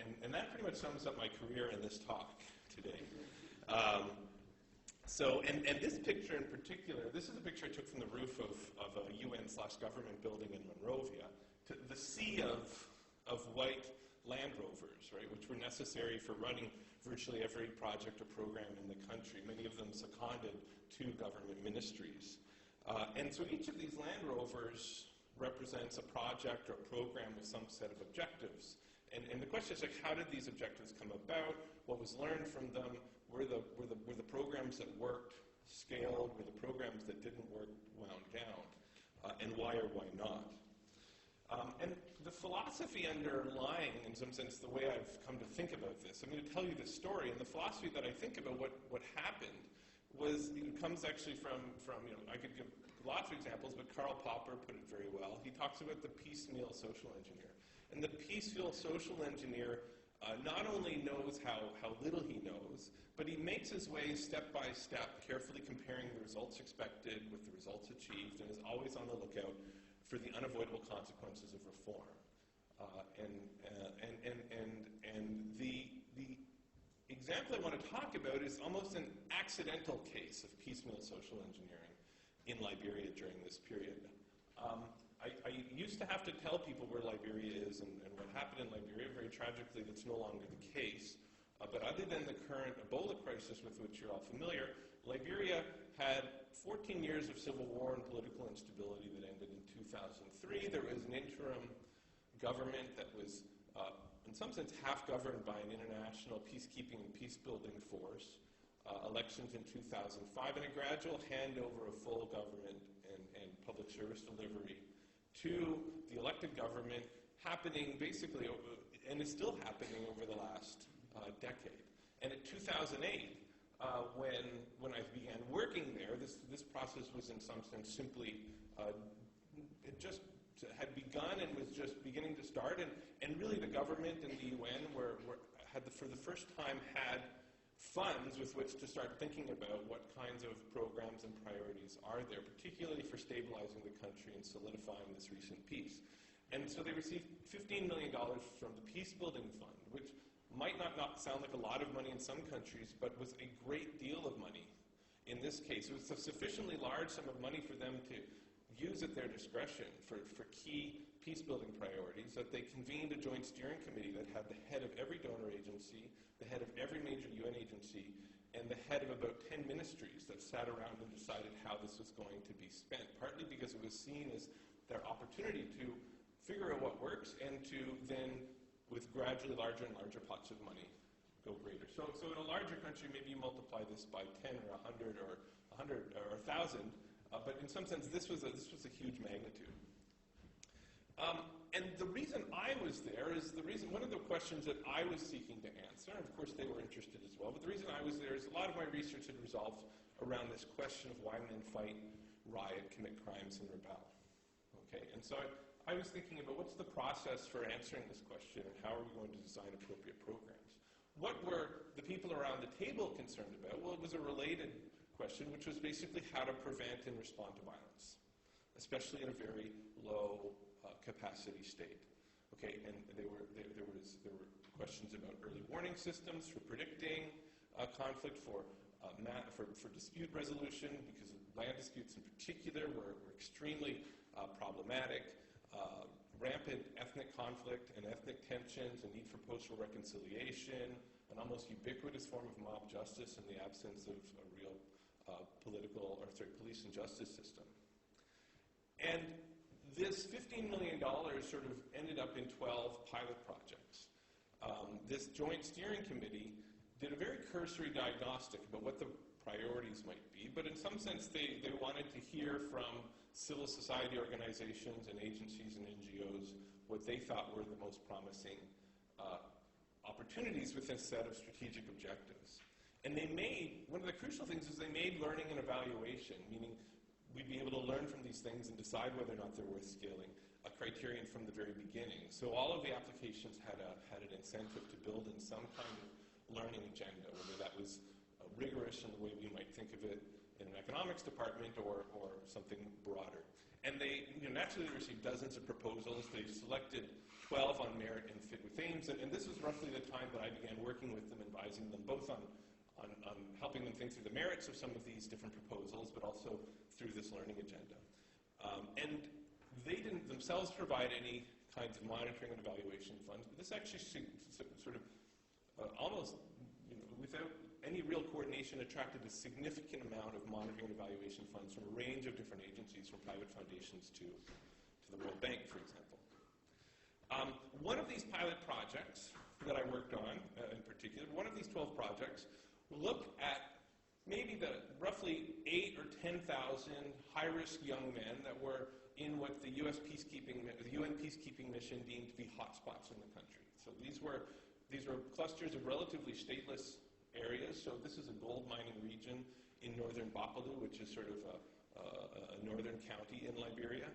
And that pretty much sums up my career in this talk today. And this picture in particular, this is a picture I took from the roof of a UN/government building in Monrovia, to the sea of white Land Rovers, right, which were necessary for running virtually every project or program in the country, many of them seconded to government ministries. And so each of these Land Rovers represents a project or a program with some set of objectives. And the question is, like, how did these objectives come about? What was learned from them? Were the programs that worked scaled? Were the programs that didn't work wound down? And why or why not? And the philosophy underlying, in some sense, the way I've come to think about this, I'm going to tell you this story, and the philosophy that I think about what happened was, it comes actually from I could give lots of examples, but Karl Popper put it very well. He talks about the piecemeal social engineer. And the piecemeal social engineer not only knows how little he knows, but he makes his way step by step, carefully comparing the results expected with the results achieved, and is always on the lookout for the unavoidable consequences of reform. The example I want to talk about is almost an accidental case of piecemeal social engineering in Liberia during this period. I used to have to tell people where Liberia is and what happened in Liberia. Very tragically, that's no longer the case. But other than the current Ebola crisis with which you're all familiar, Liberia had 14 years of civil war and political instability that ended in 2003. There was an interim government that was, in some sense, half-governed by an international peacekeeping and peace-building force. Elections in 2005, and a gradual handover of full government and public service delivery to the elected government, happening basically, and is still happening over the last decade. And in 2008, when I began working there, this process was in some sense simply, it just had begun and was just beginning to start, and really the government and the UN had for the first time had funds with which to start thinking about what kinds of programs and priorities are there, particularly for stabilizing the country and solidifying this recent peace. And so they received $15 million from the Peace Building Fund, which might not sound like a lot of money in some countries, but was a great deal of money in this case. It was a sufficiently large sum of money for them to use at their discretion for key peace-building priorities, that they convened a joint steering committee that had the head of every donor agency, the head of every major UN agency, and the head of about 10 ministries that sat around and decided how this was going to be spent, partly because it was seen as their opportunity to figure out what works and to then, with gradually larger and larger pots of money, go greater. So in a larger country, maybe you multiply this by 10 or 100 or 100 or 1,000, but in some sense, this was a huge magnitude. And the reason I was there is one of the questions that I was seeking to answer, and of course they were interested as well, but the reason I was there is a lot of my research had resolved around this question of why men fight, riot, commit crimes, and rebel. Okay, and so I was thinking about what's the process for answering this question, and how are we going to design appropriate programs? What were the people around the table concerned about? Well, it was a related question, which was basically how to prevent and respond to violence, especially in a very low capacity state. Okay, and there were questions about early warning systems for predicting conflict, for dispute resolution, because land disputes in particular were extremely problematic. Rampant ethnic conflict and ethnic tensions, a need for post-war reconciliation, an almost ubiquitous form of mob justice in the absence of a real police and justice system. And this $15 million sort of ended up in 12 pilot projects. This joint steering committee did a very cursory diagnostic about what the priorities might be, but in some sense they wanted to hear from civil society organizations and agencies and NGOs what they thought were the most promising opportunities with this set of strategic objectives. And one of the crucial things is they made learning and evaluation, meaning we'd be able to learn from these things and decide whether or not they're worth scaling, a criterion from the very beginning. So all of the applications had an incentive to build in some kind of learning agenda, whether that was rigorous in the way we might think of it in an economics department or something broader. And they, naturally they received dozens of proposals. They selected 12 on merit and fit with aims, and this was roughly the time that I began working with them, advising them both on helping them think through the merits of some of these different proposals, but also through this learning agenda. And they didn't themselves provide any kinds of monitoring and evaluation funds, but this actually sort of almost, without any real coordination, attracted a significant amount of monitoring and evaluation funds from a range of different agencies, from private foundations to the World Bank, for example. One of these pilot projects that I worked on, in particular, one of these 12 projects, looked at maybe the roughly 8,000 or 10,000 high-risk young men that were in what the UN peacekeeping mission deemed to be hotspots in the country. So these were clusters of relatively stateless areas. So this is a gold mining region in northern Bapaloo, which is sort of a northern county in Liberia.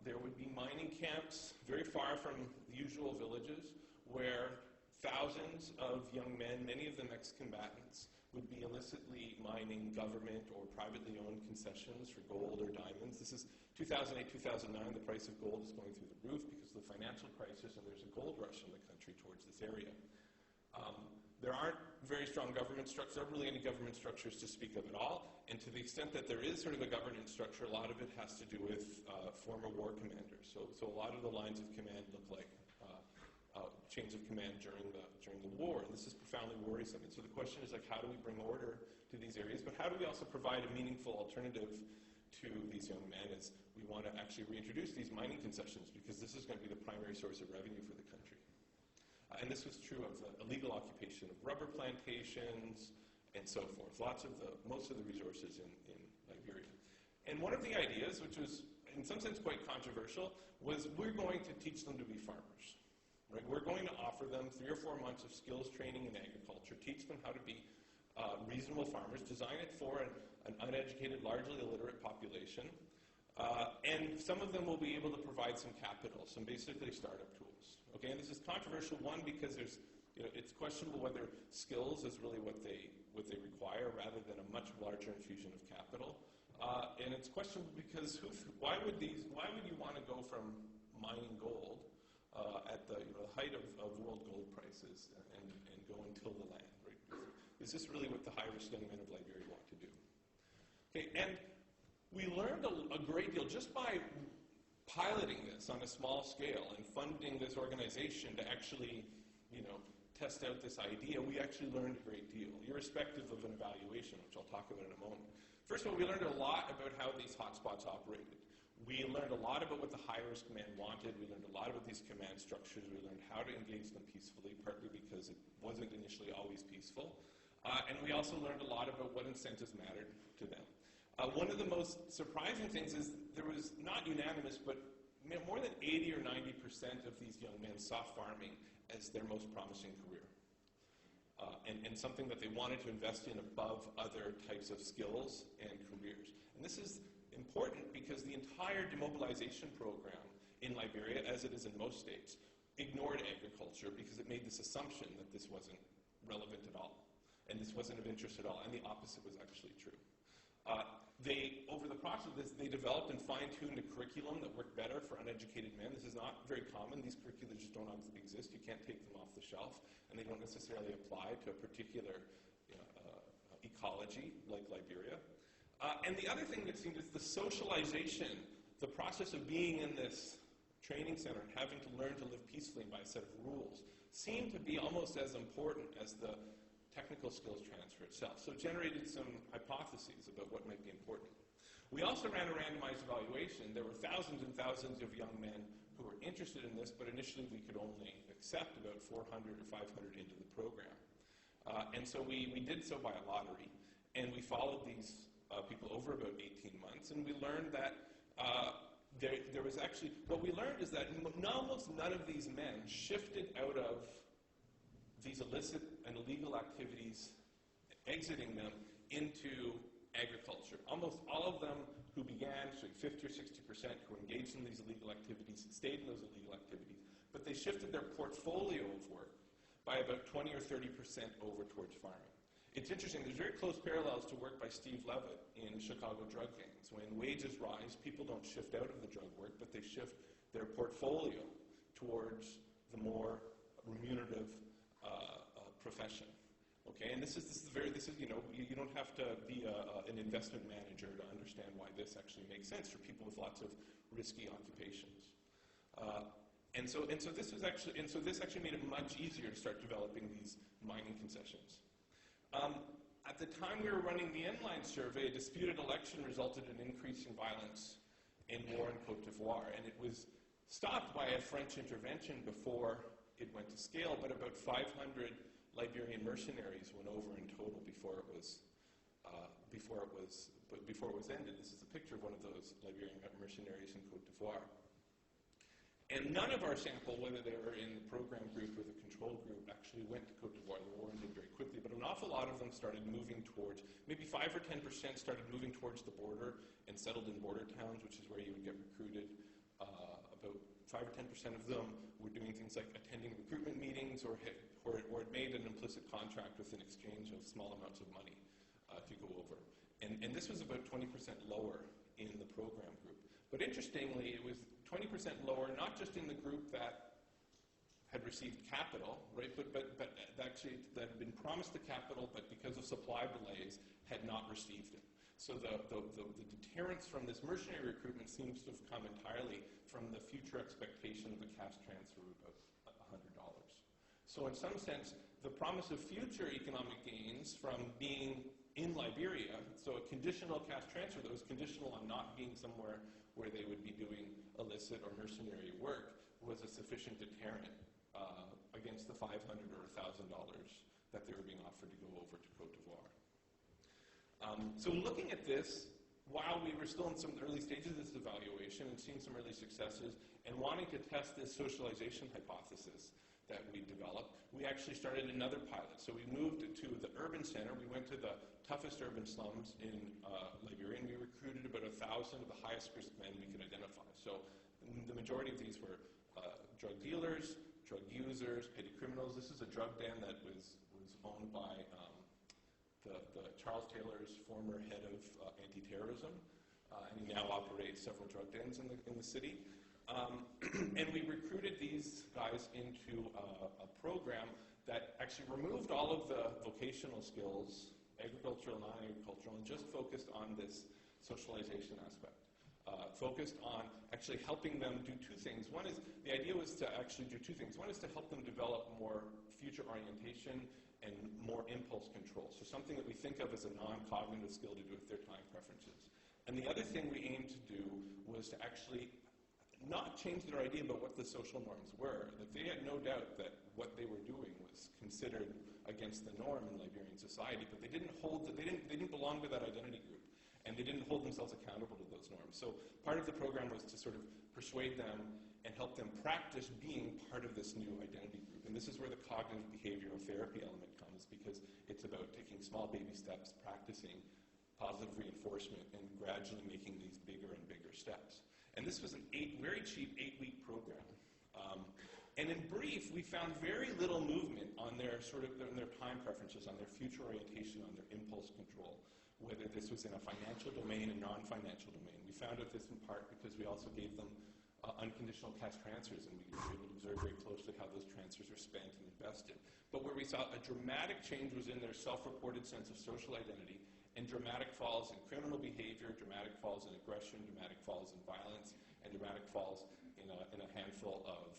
There would be mining camps very far from the usual villages where thousands of young men, many of them ex-combatants, would be illicitly mining government or privately owned concessions for gold or diamonds. This is 2008, 2009. The price of gold is going through the roof because of the financial crisis, and there's a gold rush in the country towards this area. There aren't very strong government structures, not really any government structures to speak of at all, and to the extent that there is sort of a governance structure, a lot of it has to do with former war commanders. So a lot of the lines of command look like chains of command during the war, and this is profoundly worrisome. And so the question is, like, how do we bring order to these areas, but how do we also provide a meaningful alternative to these young men as we want to actually reintroduce these mining concessions, because this is going to be the primary source of revenue for the country. And this was true of the illegal occupation of rubber plantations and so forth. Most of the resources in Liberia. And one of the ideas, which was in some sense quite controversial, was we're going to teach them to be farmers. Right? We're going to offer them 3 or 4 months of skills training in agriculture, teach them how to be reasonable farmers, design it for an uneducated, largely illiterate population, and some of them will be able to provide some capital, some basically startup tools. Okay, and this is controversial, one, because it's questionable whether skills is really what they require rather than a much larger infusion of capital. And it's questionable because why would you want to go from mining gold at the height of world gold prices and go and till the land? Right? Is this really what the high-risk young men of Liberia want to do? Okay, and we learned a great deal just by piloting this on a small scale and funding this organization to actually, test out this idea. We actually learned a great deal, irrespective of an evaluation, which I'll talk about in a moment. First of all, we learned a lot about how these hotspots operated. We learned a lot about what the high-risk men wanted. We learned a lot about these command structures. We learned how to engage them peacefully, partly because it wasn't initially always peaceful. And we also learned a lot about what incentives mattered to them. One of the most surprising things is there was not unanimous, but more than 80 or 90% of these young men saw farming as their most promising career. And something that they wanted to invest in above other types of skills and careers. And this is important because the entire demobilization program in Liberia, as it is in most states, ignored agriculture because it made this assumption that this wasn't relevant at all, and this wasn't of interest at all, and the opposite was actually true. Over the process of this, they developed and fine-tuned a curriculum that worked better for uneducated men. This is not very common. These curricula just don't exist. You can't take them off the shelf, and they don't necessarily apply to a particular ecology like Liberia. And the other thing that seemed is the socialization, the process of being in this training center and having to learn to live peacefully by a set of rules seemed to be almost as important as the technical skills transfer itself. So it generated some hypotheses about what might be important. We also ran a randomized evaluation. There were thousands and thousands of young men who were interested in this, but initially we could only accept about 400 or 500 into the program. And so we did so by a lottery, and we followed these people over about 18 months, and we learned that there was actually, what we learned is that almost none of these men shifted out of these illicit and illegal activities, exiting them into agriculture. Almost all of them who began, so 50 or 60%, who engaged in these illegal activities, stayed in those illegal activities, but they shifted their portfolio of work by about 20 or 30% over towards farming. It's interesting, there's very close parallels to work by Steve Levitt in Chicago drug gangs. When wages rise, people don't shift out of the drug work, but they shift their portfolio towards the more remunerative profession. Okay, and this is you know, you don't have to be an investment manager to understand why this actually makes sense for people with lots of risky occupations. And so this actually made it much easier to start developing these mining concessions. At the time we were running the N-Line survey, a disputed election resulted in increasing violence in war in Côte d'Ivoire, and it was stopped by a French intervention before it went to scale, but about 500 Liberian mercenaries went over in total before it was ended. This is a picture of one of those Liberian mercenaries in Côte d'Ivoire. And none of our sample, whether they were in the program group or the control group, actually went to Côte d'Ivoire. The war ended very quickly, but an awful lot of them started moving towards, maybe 5 or 10% started moving towards the border and settled in border towns, which is where you would get recruited. About 5 or 10% of them were doing things like attending recruitment meetings or had made an implicit contract with an exchange of small amounts of money to go over. And this was about 20% lower in the program group. But interestingly, it was 20% lower, not just in the group that had received capital, right, but actually that had been promised the capital, but because of supply delays, had not received it. So the deterrence from this mercenary recruitment seems to have come entirely from the future expectation of a cash transfer of about $100. So in some sense, the promise of future economic gains from being in Liberia, so a conditional cash transfer that was conditional on not being somewhere where they would be doing illicit or mercenary work, was a sufficient deterrent against the $500 or $1,000 that they were being offered to go over to Côte d'Ivoire. So looking at this, while we were still in some early stages of this evaluation and seeing some early successes and wanting to test this socialization hypothesis that we developed, we actually started another pilot. So we moved to the urban center. We went to the toughest urban slums in Liberia, and we recruited about 1,000 of the highest risk men we could identify. So the majority of these were drug dealers, drug users, petty criminals. This is a drug den that was owned by the Charles Taylor's former head of anti-terrorism, and he now operates several drug dens in the city. And we recruited these guys into a program that actually removed all of the vocational skills, agricultural, non-agricultural, and just focused on this socialization aspect. Focused on actually helping them do two things. One is, the idea was to actually do two things. One is to help them develop more future orientation and more impulse control. So something that we think of as a non-cognitive skill to do with their time preferences. And the other thing we aimed to do was to actually not change their idea about what the social norms were. That they had no doubt that what they were doing was considered against the norm in Liberian society, but they didn't belong to that identity group, and they didn't hold themselves accountable to those norms. So part of the program was to sort of persuade them and help them practice being part of this new identity group. And this is where the cognitive behavioral therapy element comes, because it's about taking small baby steps, practicing positive reinforcement, and gradually making these bigger and bigger steps. And this was a very cheap 8-week program. And in brief, we found very little movement on their time preferences, on their future orientation, on their impulse control, whether this was in a financial domain and non-financial domain. We found out this in part because we also gave them unconditional cash transfers, and we were able to observe very closely how those transfers are spent and invested. But where we saw a dramatic change was in their self-reported sense of social identity, and dramatic falls in criminal behavior, dramatic falls in aggression, dramatic falls in violence, and dramatic falls in a handful of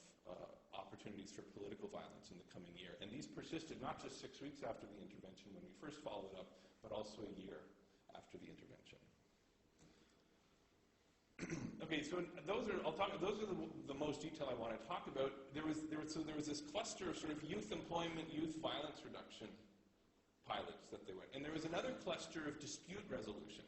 opportunities for political violence in the coming year. And these persisted not just 6 weeks after the intervention when we first followed up, but also a year after the intervention. Okay, so those are the most detail I want to talk about. There was this cluster of sort of youth employment, youth violence reduction pilots that they went. And there was another cluster of dispute resolution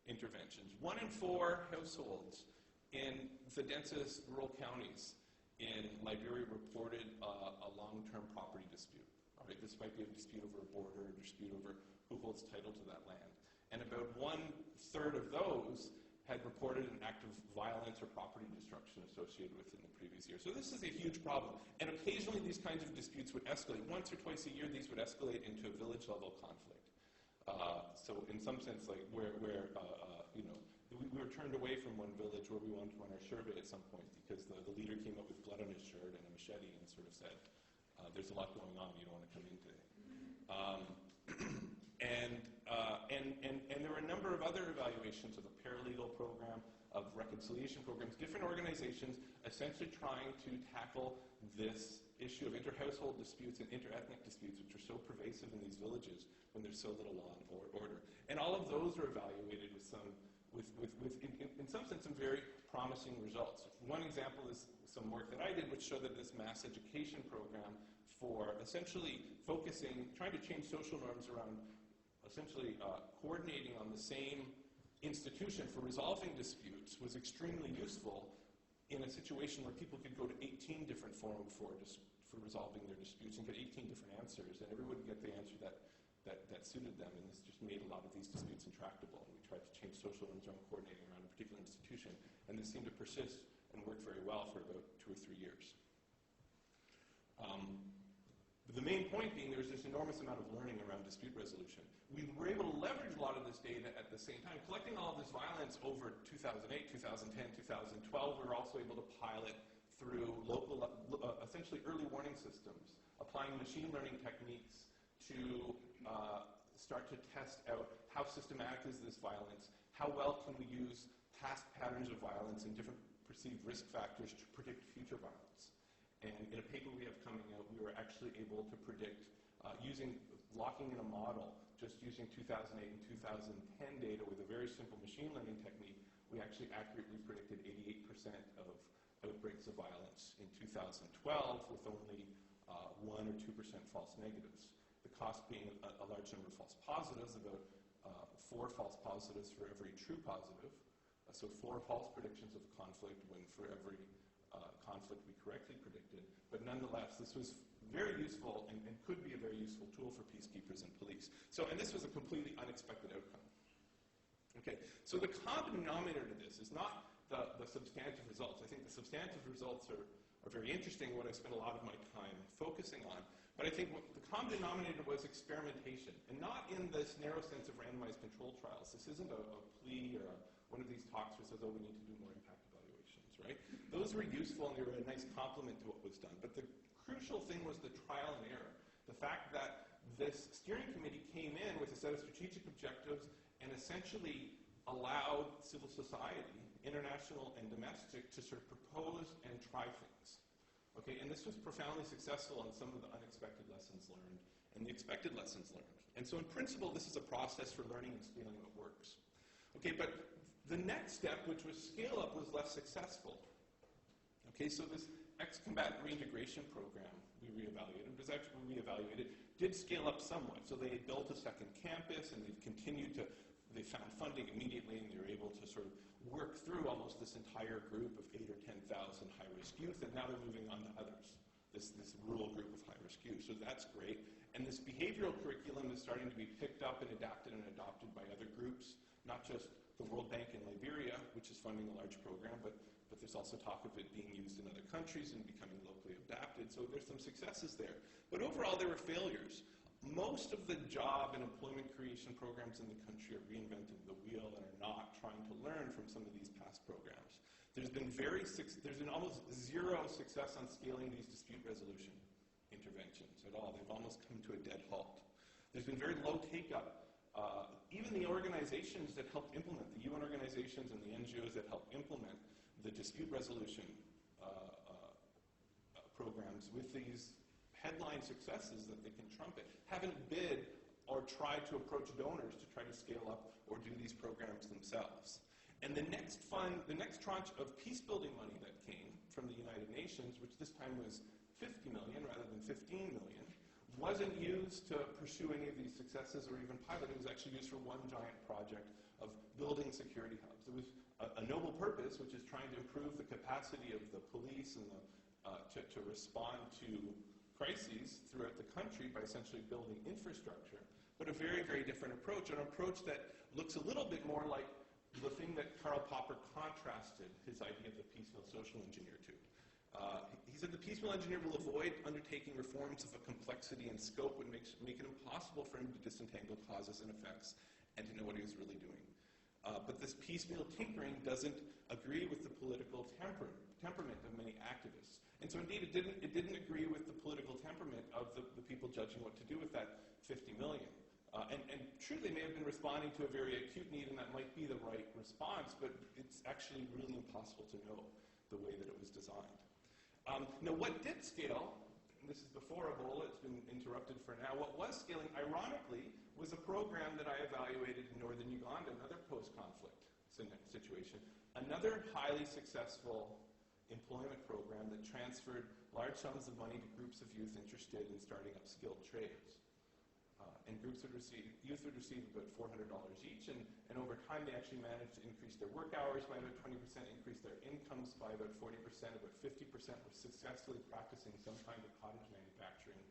interventions. 1 in 4 households in the densest rural counties in Liberia reported a long-term property dispute. All right, this might be a dispute over a border, a dispute over who holds title to that land. and about 1/3 of those had reported an act of violence or property destruction associated with it in the previous year. So this is a huge problem. And occasionally these kinds of disputes would escalate. Once or twice a year, these would escalate into a village-level conflict. So in some sense, like where you know, we were turned away from one village where we wanted to run our survey at some point because the leader came up with blood on his shirt and a machete and sort of said, there's a lot going on, you don't want to come in today. And there were a number of other evaluations of a paralegal program, of reconciliation programs, different organizations essentially trying to tackle this issue of inter-household disputes and inter-ethnic disputes, which are so pervasive in these villages when there's so little law and order. And all of those are evaluated with some, in some sense, some very promising results. One example is some work that I did, which showed that this mass education program for essentially focusing, trying to change social norms around essentially coordinating on the same institution for resolving disputes was extremely useful in a situation where people could go to 18 different forums for resolving their disputes and get 18 different answers, and everyone would get the answer that suited them, and this just made a lot of these disputes intractable. And we tried to change social norms around coordinating around a particular institution, and this seemed to persist and work very well for about 2 or 3 years. The main point being there's this enormous amount of learning around dispute resolution. We were able to leverage a lot of this data at the same time. Collecting all of this violence over 2008, 2010, 2012, we were also able to pilot through local, essentially early warning systems, applying machine learning techniques to start to test out how systematic is this violence, how well can we use past patterns of violence and different perceived risk factors to predict future violence. And in a paper we have coming out, we were actually able to predict, locking in a model, just using 2008 and 2010 data with a very simple machine learning technique, we actually accurately predicted 88% of outbreaks of violence in 2012 with only 1 or 2% false negatives. The cost being a large number of false positives, about 4 false positives for every true positive. So 4 false predictions of conflict when for every conflict we correctly predicted. But nonetheless, this was very useful and could be a very useful tool for peacekeepers and police. So, and this was a completely unexpected outcome. Okay, so the common denominator to this is not the substantive results. I think the substantive results are very interesting, what I spent a lot of my time focusing on. But I think what the common denominator was experimentation, and not in this narrow sense of randomized control trials. This isn't a plea or one of these talks where it says, oh, we need to do more impact evaluations, right? Those were useful and they were a nice complement to what was done. But the crucial thing was the trial and error. The fact that this steering committee came in with a set of strategic objectives and essentially allowed civil society, international and domestic, to sort of propose and try things. Okay, and this was profoundly successful on some of the unexpected lessons learned and the expected lessons learned. And so in principle, this is a process for learning and scaling what works. Okay, but the next step, which was scale up, was less successful. Okay, so this ex-combatant reintegration program we reevaluated, did scale up somewhat. So they built a second campus and they've continued to, they found funding immediately and they were able to sort of work through almost this entire group of 8,000 or 10,000 high-risk youth, and now they're moving on to others, this rural group of high-risk youth. So that's great. And this behavioral curriculum is starting to be picked up and adapted and adopted by other groups, not just the World Bank in Liberia, which is funding a large program, but there's also talk of it being used in other countries and becoming locally adapted. So there's some successes there. But overall, there were failures. Most of the job and employment creation programs in the country are reinventing the wheel and are not trying to learn from some of these past programs. There's been almost zero success on scaling these dispute resolution interventions at all. They've almost come to a dead halt. There's been very low take-up. Even the organizations that helped implement, the UN organizations and the NGOs that helped implement the dispute resolution programs with these headline successes that they can trumpet, haven't bid or tried to approach donors to try to scale up or do these programs themselves. And the next tranche of peace-building money that came from the United Nations, which this time was 50 million rather than 15 million, wasn't used to pursue any of these successes or even pilot. It was actually used for one giant project of building security hubs. It was a noble purpose, which is trying to improve the capacity of the police and to respond to crises throughout the country by essentially building infrastructure. but a very, very different approach, an approach that looks a little bit more like the thing that Karl Popper contrasted his idea of the piecemeal social engineer to. He said the piecemeal engineer will avoid undertaking reforms of a complexity and scope would make it impossible for him to disentangle causes and effects and to know what he was really doing. But this piecemeal tinkering doesn't agree with the political temperament of many activists. And so indeed it didn't agree with the political temperament of the people judging what to do with that 50 million. And true, they may have been responding to a very acute need, and that might be the right response, but it's actually really impossible to know the way that it was designed. Now, what did scale, and this is before Ebola, it's been interrupted for now, what was scaling, ironically, was a program that I evaluated in northern Uganda, another post-conflict situation, another highly successful employment program that transferred large sums of money to groups of youth interested in starting up skilled trades. And youth would receive about $400 each, and over time they actually managed to increase their work hours by about 20%, increase their incomes by about 40%, about 50% were successfully practicing some kind of cottage manufacturing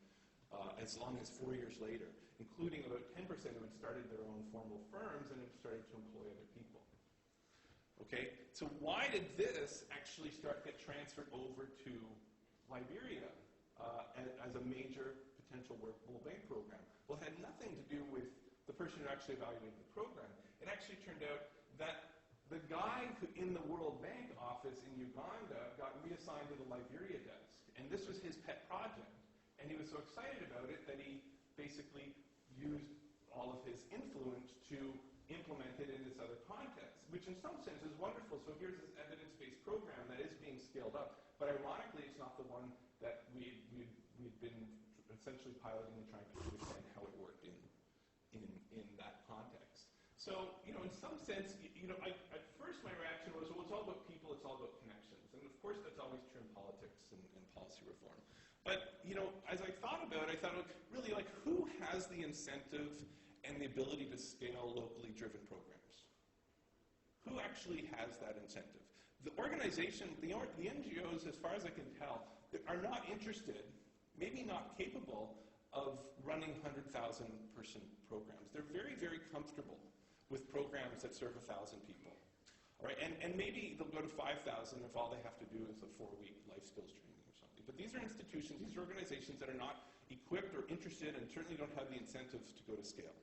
as long as 4 years later, including about 10% who had started their own formal firms and had started to employ other people. Okay, so why did this actually get transferred over to Liberia as a major potential World Bank program? Well, it had nothing to do with the person who actually evaluated the program. It actually turned out that the guy in the World Bank office in Uganda got reassigned to the Liberia desk, and this was his pet project. And he was so excited about it that he basically used all of his influence to implement it in this other context, which in some sense is wonderful. So here's this evidence-based program that is being scaled up, but ironically it's not the one that we'd been essentially piloting and trying to understand how it worked in that context. So, in some sense, at first my reaction was, well, it's all about people, it's all about connections. And of course that's always true in politics and policy reform. But, as I thought about it, I thought, really, who has the incentive and the ability to scale locally driven programs? Who actually has that incentive? The organization, the NGOs, as far as I can tell, are not interested, maybe not capable of running 100,000-person programs. They're very, very comfortable with programs that serve 1,000 people. All right? And maybe they'll go to 5,000 if all they have to do is a 4-week life skills training or something. But these are institutions, these are organizations that are not equipped or interested and certainly don't have the incentives to go to scale.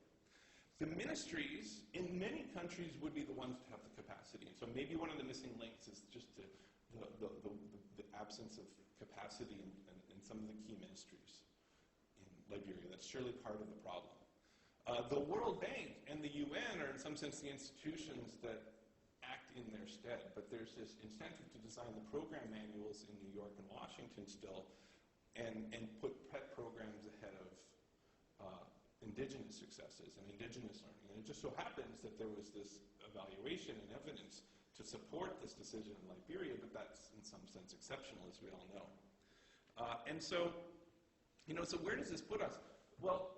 The ministries in many countries would be the ones to have the capacity. And so maybe one of the missing links is just the absence of capacity in some of the key ministries in Liberia. That's surely part of the problem. The World Bank and the UN are in some sense the institutions that act in their stead, but there's this incentive to design the program manuals in New York and Washington still and put pet programs ahead of indigenous successes and indigenous learning. And it just so happens that there was this evaluation and evidence to support this decision in Liberia, but that's in some sense exceptional, as we all know. And so, so where does this put us? Well,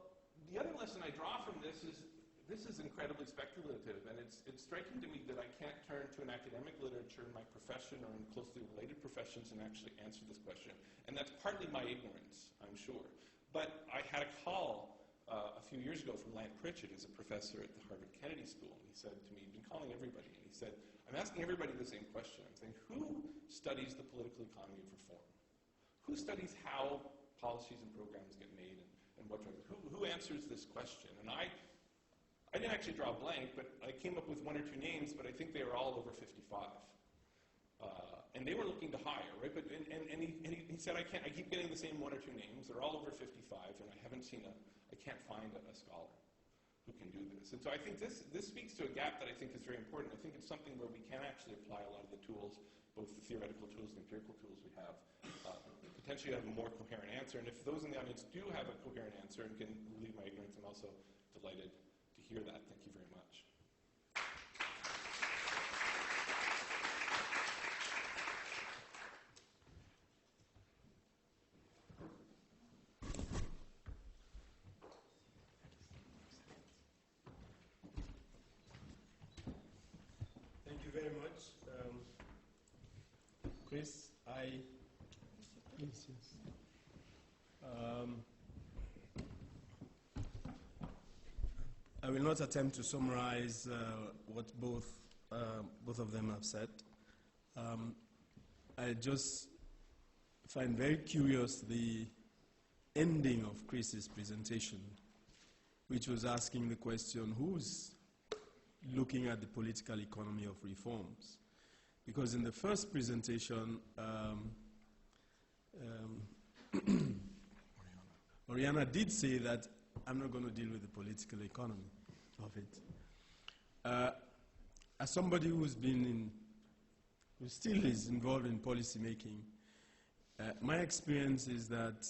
the other lesson I draw from this is incredibly speculative, and it's striking to me that I can't turn to an academic literature in my profession or in closely related professions and actually answer this question. And that's partly my ignorance, I'm sure. But I had a call a few years ago from Lant Pritchett, who's a professor at the Harvard Kennedy School, and he said to me, he'd been calling everybody, and he said, I'm asking everybody the same question. I'm saying, who studies the political economy of reform? Who studies how policies and programs get made and what drugs? Who answers this question? And I didn't actually draw a blank, but I came up with 1 or 2 names, but I think they are all over 55. And they were looking to hire, right? But and he said, I keep getting the same 1 or 2 names. They're all over 55, and I can't find a scholar who can do this. And so I think this speaks to a gap that I think is very important. I think it's something where we can actually apply a lot of the tools, both the theoretical tools and the empirical tools we have, potentially have a more coherent answer. And if those in the audience do have a coherent answer and can relieve my ignorance, I'm also delighted to hear that. Thank you very much. Thank you very much. Chris, yes. I will not attempt to summarize what both of them have said. I just find very curious the ending of Chris's presentation, which was asking the question, who's looking at the political economy of reforms? Because in the first presentation, Oriana did say that I'm not going to deal with the political economy of it. As somebody who still is involved in policy making, my experience is that,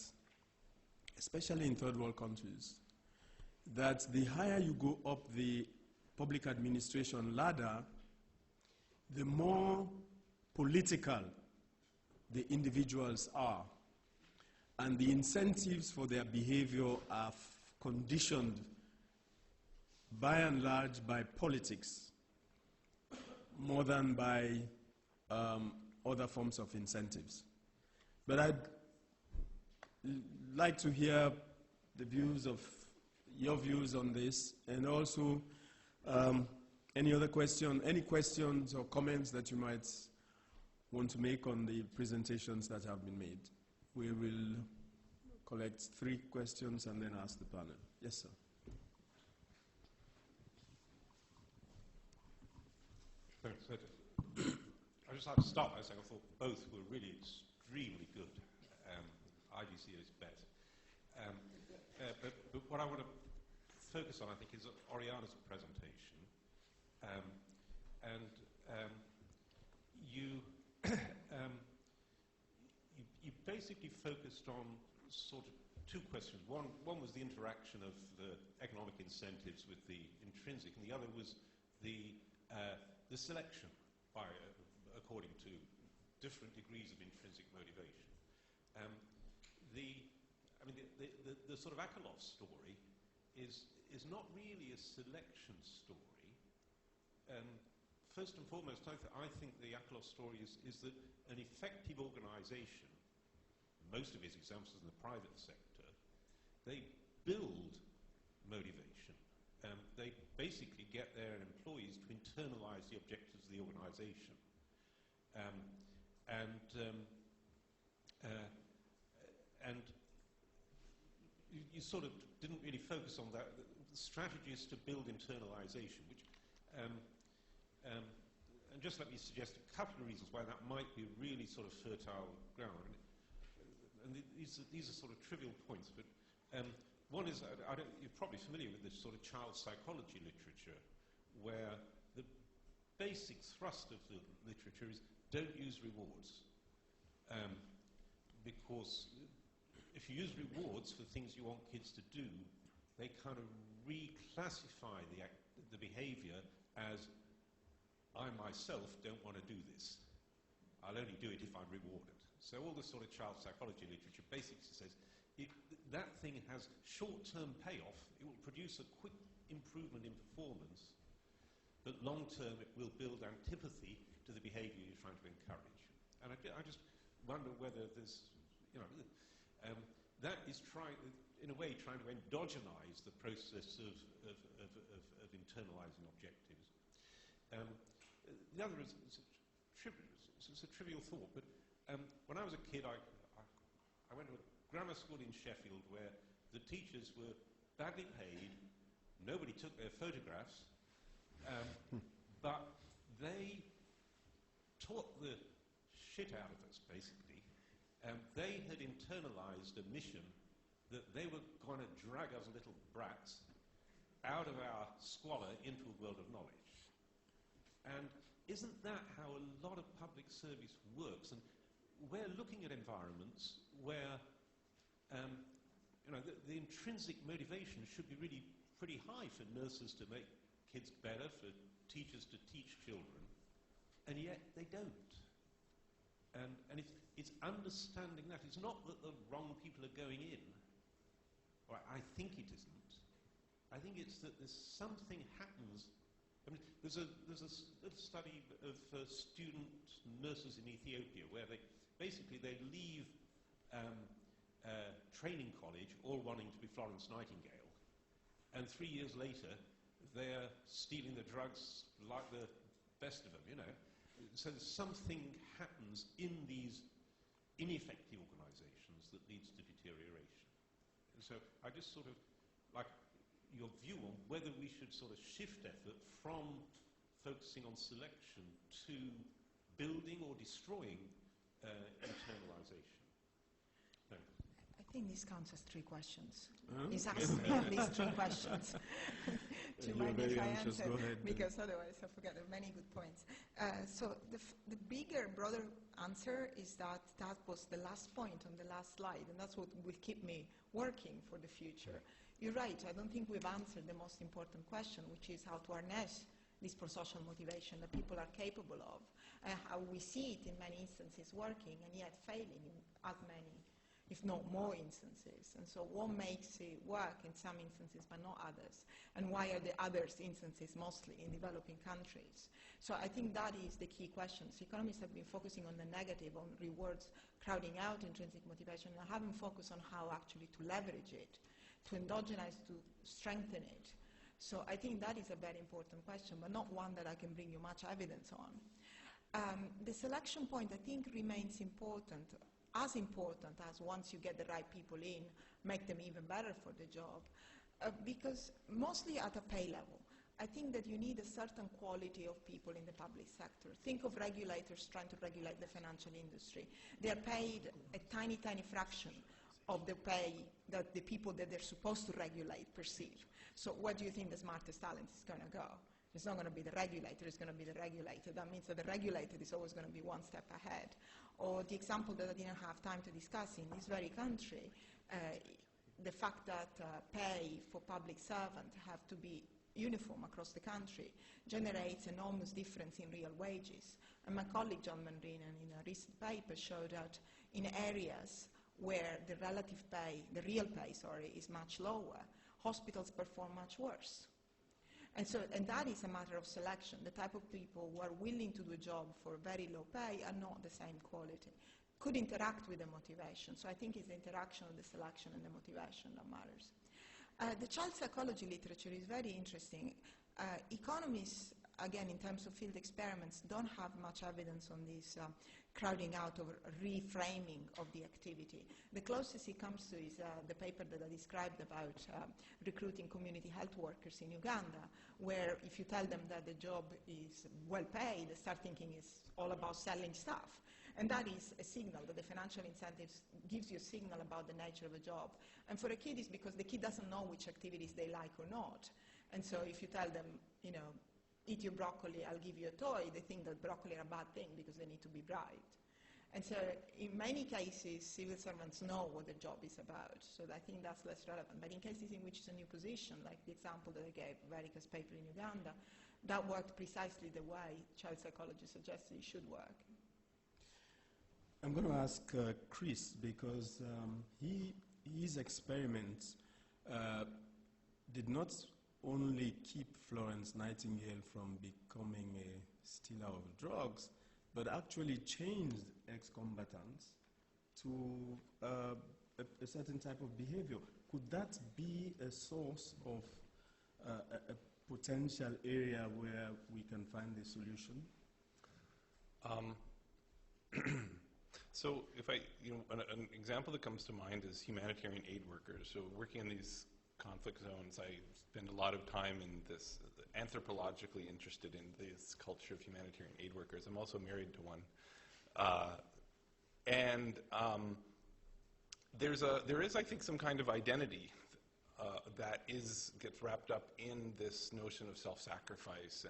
especially in third world countries, that the higher you go up the public administration ladder, the more political the individuals are. And the incentives for their behavior are conditioned by and large by politics more than by other forms of incentives. But I'd like to hear the views of your views on this, and also any questions or comments that you might want to make on the presentations that have been made. We will collect 3 questions and then ask the panel. Yes, sir. Thanks. I'd just like to start by saying I thought both were really extremely good. IDC is best. But what I want to focus on, I think, is Oriana's presentation. You basically focused on sort of 2 questions. One was the interaction of the economic incentives with the intrinsic, and the other was the selection by according to different degrees of intrinsic motivation. The sort of Akerlof story is not really a selection story. First and foremost, I think the Akerlof story is that an effective organization, most of his examples in the private sector, they build motivation. They basically get their employees to internalize the objectives of the organization. And you sort of didn't really focus on that. The strategy is to build internalization, which, and just let me suggest a couple of reasons why that might be really sort of fertile ground. And these are sort of trivial points, but one is, you're probably familiar with this sort of child psychology literature, where the basic thrust of the literature is don't use rewards. Because if you use rewards for things you want kids to do, they kind of reclassify the behavior as, I myself don't want to do this. I'll only do it if I'm rewarded. So all this sort of child psychology literature basically says that thing has short-term payoff. It will produce a quick improvement in performance, but long-term it will build antipathy to the behavior you're trying to encourage. And I just wonder whether there's, that is in a way trying to endogenize the process of internalizing objectives. The other is it's a trivial thought, but when I was a kid, I went to a grammar school in Sheffield where the teachers were badly paid, nobody took their photographs, but they taught the shit out of us, basically. They had internalized a mission that they were going to drag us little brats out of our squalor into a world of knowledge. And isn't that how a lot of public service works? And we're looking at environments where the intrinsic motivation should be really pretty high for nurses to make kids better, for teachers to teach children, and yet they don't. And it's understanding that. It's not that the wrong people are going in, or I think it isn't. I think it's that there's something happens. I mean, there's a little study of student nurses in Ethiopia where they leave training college all wanting to be Florence Nightingale, and 3 years later they're stealing the drugs like the best of them, you know. So something happens in these ineffective organizations that leads to deterioration. And so I just sort of like your view on whether we should sort of shift effort from focusing on selection to building or destroying internalization. Thanks. I think this counts as 3 questions. He's asked me at least 3 questions. Do you mind if I answer? Go ahead. Because otherwise I forget many good points. So the bigger, broader answer is that that was the last point on the last slide, and that's what will keep me working for the future. You're right, I don't think we've answered the most important question, which is how to harness this pro-social motivation that people are capable of, and how we see it in many instances working and yet failing in as many, if not more instances. And so what makes it work in some instances but not others? And why are the others instances mostly in developing countries? So I think that is the key questions. Economists have been focusing on the negative, on rewards crowding out intrinsic motivation, and haven't focused on how actually to leverage it, to endogenize, to strengthen it. So I think that is a very important question, but not one that I can bring you much evidence on. The selection point, I think, remains important as once you get the right people in, make them even better for the job, because mostly at a pay level. I think that you need a certain quality of people in the public sector. Think of regulators trying to regulate the financial industry. They are paid a tiny, tiny fraction of the pay that the people that they're supposed to regulate perceive. So where do you think the smartest talent is going to go? It's not going to be the regulator, it's going to be the regulated. That means that the regulated is always going to be one step ahead. Or the example that I didn't have time to discuss in this very country, the fact that pay for public servants have to be uniform across the country generates enormous difference in real wages. And my colleague John Manrinen in a recent paper showed that in areas where the relative pay, the real pay, is much lower, hospitals perform much worse. And that is a matter of selection. The type of people who are willing to do a job for very low pay are not the same quality. Could interact with the motivation. So I think it's the interaction of the selection and the motivation that matters. The child psychology literature is very interesting. Economists, again, in terms of field experiments, don't have much evidence on this crowding out or reframing of the activity. The closest it comes to is the paper that I described about recruiting community health workers in Uganda, where if you tell them that the job is well paid, they start thinking it's all about selling stuff. And that is a signal that the financial incentives gives you a signal about the nature of a job. And for a kid, it's because the kid doesn't know which activities they like or not. And so if you tell them, you know, eat your broccoli, I'll give you a toy, they think that broccoli are a bad thing because they need to be bribed. And so in many cases, civil servants know what the job is about, so I think that's less relevant. But in cases in which it's a new position, like the example that I gave, Verika's paper in Uganda, that worked precisely the way child psychology suggested it should work. I'm going to ask Chris, because his experiments did not only keep Florence Nightingale from becoming a stealer of drugs, but actually changed ex-combatants to a certain type of behavior. Could that be a source of a potential area where we can find a solution? So if an example that comes to mind is humanitarian aid workers. So working in these conflict zones, I spend a lot of time in this, anthropologically interested in this culture of humanitarian aid workers. I'm also married to one. There is, I think, some kind of identity that gets wrapped up in this notion of self-sacrifice,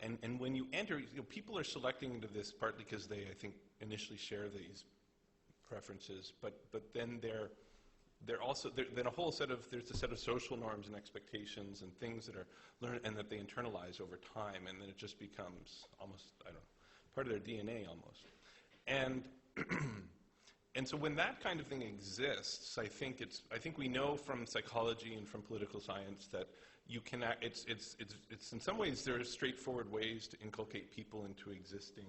and when you enter, people are selecting into this partly because they, I think, initially share these preferences, but then there's a set of social norms and expectations and things that are learned and that they internalize over time, and then it just becomes almost, part of their DNA almost. And so when that kind of thing exists, I think we know from psychology and from political science that you can. It's in some ways there are straightforward ways to inculcate people into existing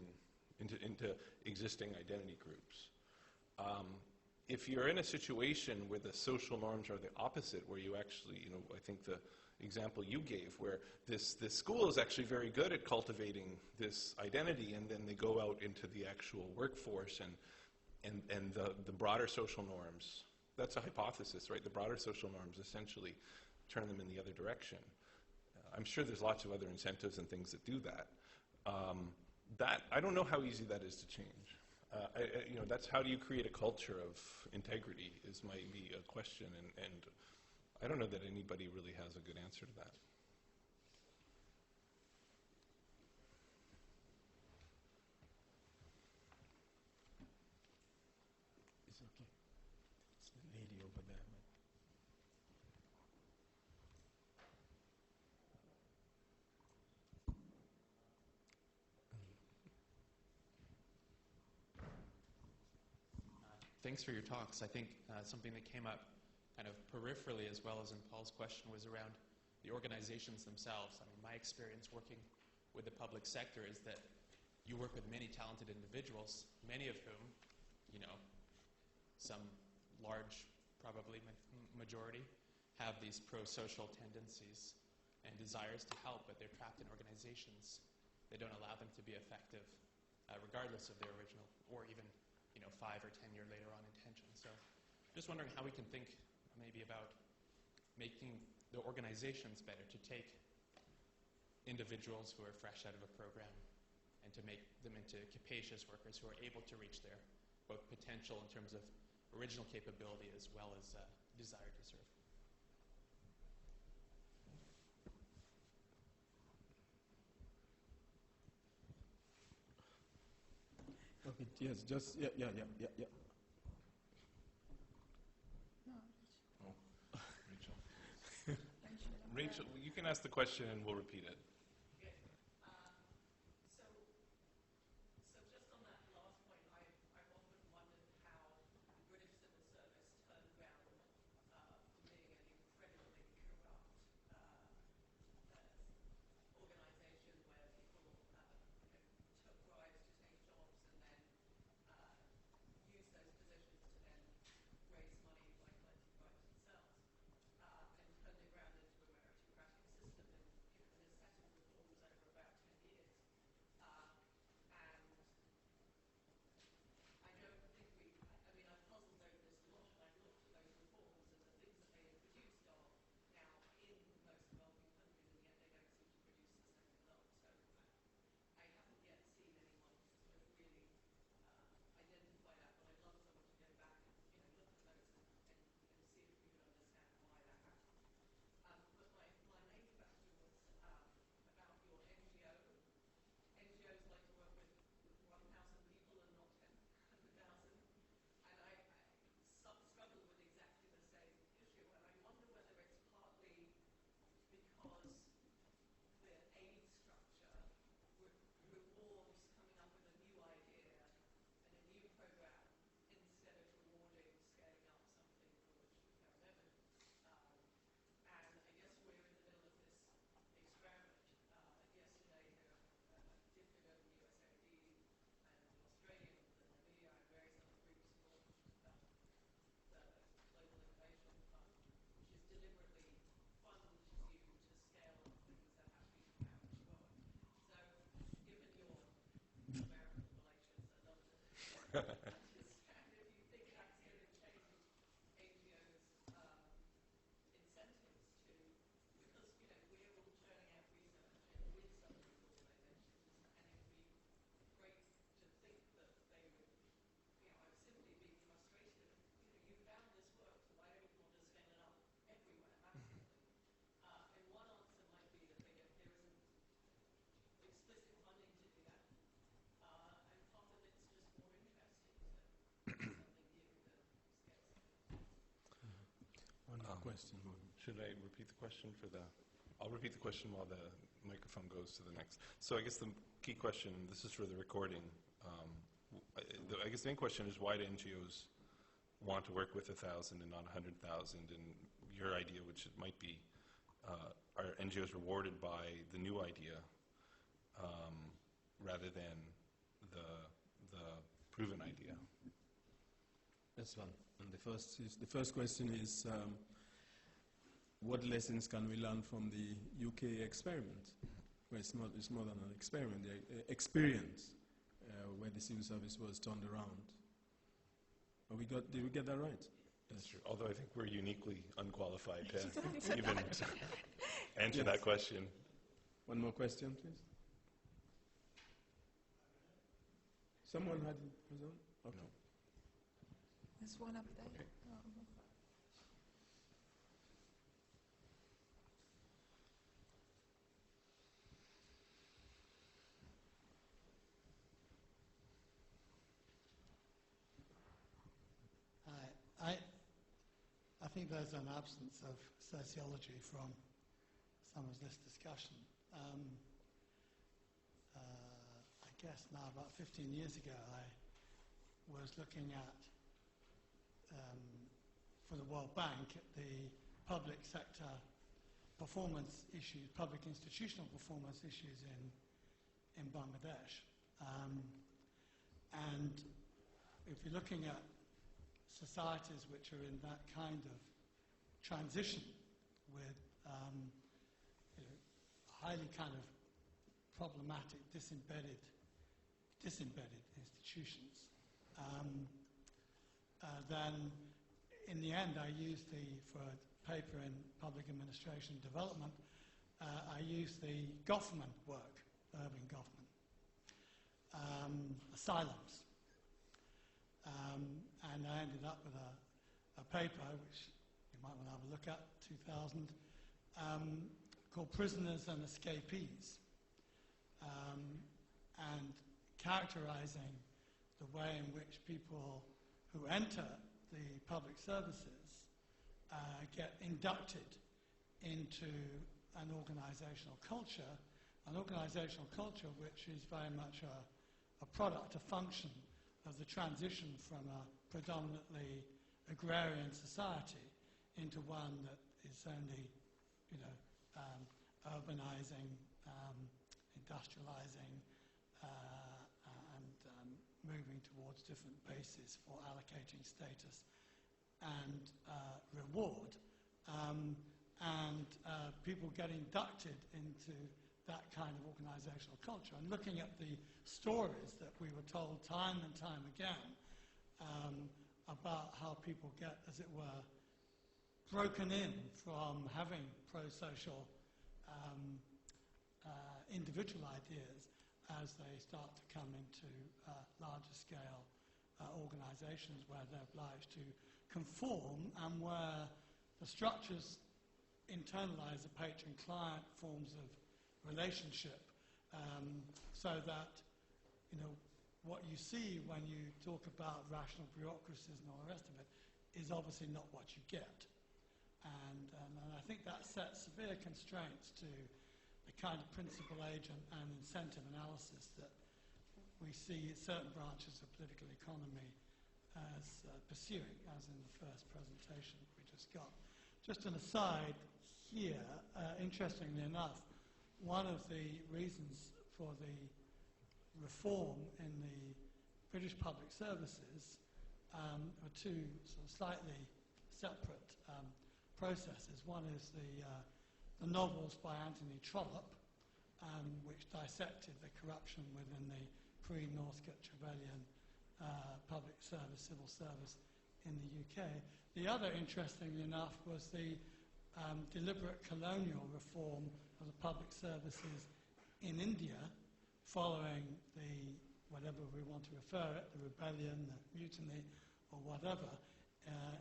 identity groups. if you're in a situation where the social norms are the opposite, where you actually, I think the example you gave, where this school is actually very good at cultivating this identity, and then they go out into the actual workforce and the broader social norms, that's a hypothesis, right? The broader social norms essentially turn them in the other direction. I'm sure there's lots of other incentives and things that do that. I don't know how easy that is to change. That's how do you create a culture of integrity is maybe a question, and I don't know that anybody really has a good answer to that. It's okay. It's the lady over there. Thanks for your talks. I think something that came up kind of peripherally as well as in Paul's question was around the organizations themselves. I mean, my experience working with the public sector is that you work with many talented individuals, many of whom, some large, probably majority, have these pro-social tendencies and desires to help, but they're trapped in organizations that don't allow them to be effective, regardless of their original or even 5 or 10 years later on intention. So just wondering how we can think maybe about making the organizations better to take individuals who are fresh out of a program and to make them into capacious workers who are able to reach their both potential in terms of original capability as well as desire to serve. Okay, yes, just, yeah. No, Oh, Rachel. Rachel, you can ask the question and we'll repeat it. Question. Should I repeat the question I'll repeat the question while the microphone goes to the next. So I guess the key question, this is for the recording, I guess the main question is why do NGOs want to work with 1,000 and not 100,000? And your idea, which it might be, are NGOs rewarded by the new idea rather than the proven idea? That's one. And the first question is, what lessons can we learn from the UK experiment? Well, it's more than an experiment, the experience where the civil service was turned around. Did we get that right? That's true. Although I think we're uniquely unqualified to even answer that question. One more question, please. Someone had his own? Okay. No. There's one up there. Okay. I think there's an absence of sociology from some of this discussion. I guess now about 15 years ago I was looking at, for the World Bank, at the public sector performance issues, public institutional performance issues in Bangladesh. And if you're looking at societies which are in that kind of transition with highly kind of problematic, disembedded institutions, then in the end I used for a paper in public administration development, I used the Goffman work, Irving Goffman, asylums. And I ended up with a paper, which you might want to have a look at, 2000, called Prisoners and Escapees, and characterizing the way in which people who enter the public services get inducted into an organizational culture which is very much a product, a function of the transition from a predominantly agrarian society into one that is only, urbanizing, industrializing, and moving towards different bases for allocating status and reward, and people get inducted into that kind of organizational culture. And looking at the stories that we were told time and time again about how people get, as it were, broken in from having pro-social individual ideas as they start to come into larger scale organizations where they're obliged to conform, and where the structures internalize the patron-client forms of relationship, so that what you see when you talk about rational bureaucracies and all the rest of it is obviously not what you get. And I think that sets severe constraints to the kind of principal agent and incentive analysis that we see certain branches of political economy as pursuing, as in the first presentation we just got. Just an aside here, interestingly enough, one of the reasons for the reform in the British public services are two sort of slightly separate processes. One is the novels by Anthony Trollope, which dissected the corruption within the pre-Northcote Trevelyan public service, civil service in the UK. The other, interestingly enough, was the deliberate colonial reform of the public services in India following the, whatever we want to refer it, the rebellion, the mutiny, or whatever,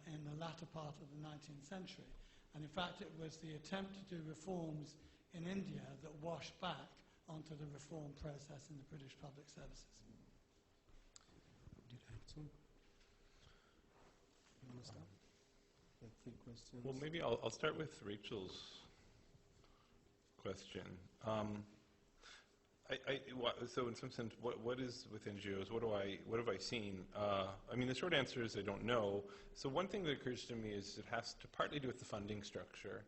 in the latter part of the 19th century. And in fact, it was the attempt to do reforms in India that washed back onto the reform process in the British public services. Did I have some? You want to start? Like 3 questions. Well, maybe I'll start with Rachel's question. So in some sense, what is with NGOs? What have I seen? I mean, the short answer is I don't know. So one thing that occurs to me is it has to partly do with the funding structure.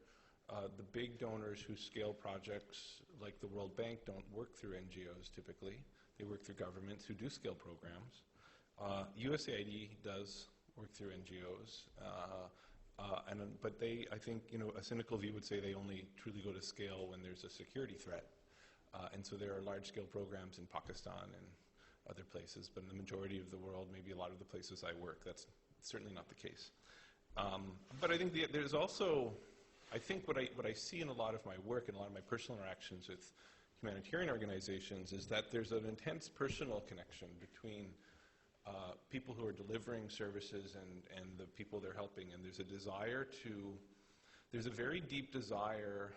The big donors who scale projects like the World Bank don't work through NGOs typically. They work through governments who do scale programs. USAID does work through NGOs. But they, I think, a cynical view would say they only truly go to scale when there's a security threat. And so there are large-scale programs in Pakistan and other places, but in the majority of the world, maybe a lot of the places I work, that's certainly not the case. But I think there's also, I think what I see in a lot of my work and a lot of my personal interactions with humanitarian organizations is that there's an intense personal connection between people who are delivering services and the people they're helping, and there's a very deep desire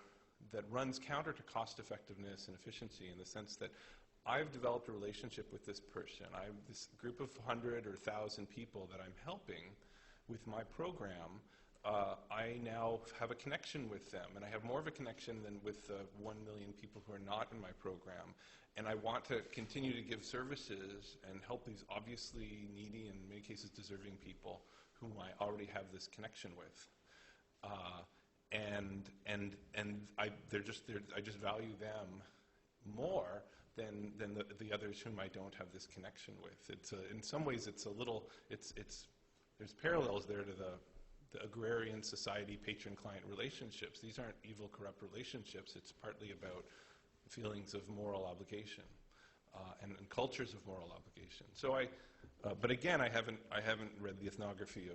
that runs counter to cost effectiveness and efficiency, in the sense that I've developed a relationship with this person. I have this group of 100 or 1,000 people that I'm helping with my program. I now have a connection with them, and I have more of a connection than with the 1 million people who are not in my program. And I want to continue to give services and help these obviously needy and in many cases deserving people whom I already have this connection with. I just value them more than the others whom I don't have this connection with. In some ways, there's parallels there to the agrarian society patron-client relationships. These aren't evil, corrupt relationships. It's partly about feelings of moral obligation and cultures of moral obligation. So but again, I haven't read the ethnography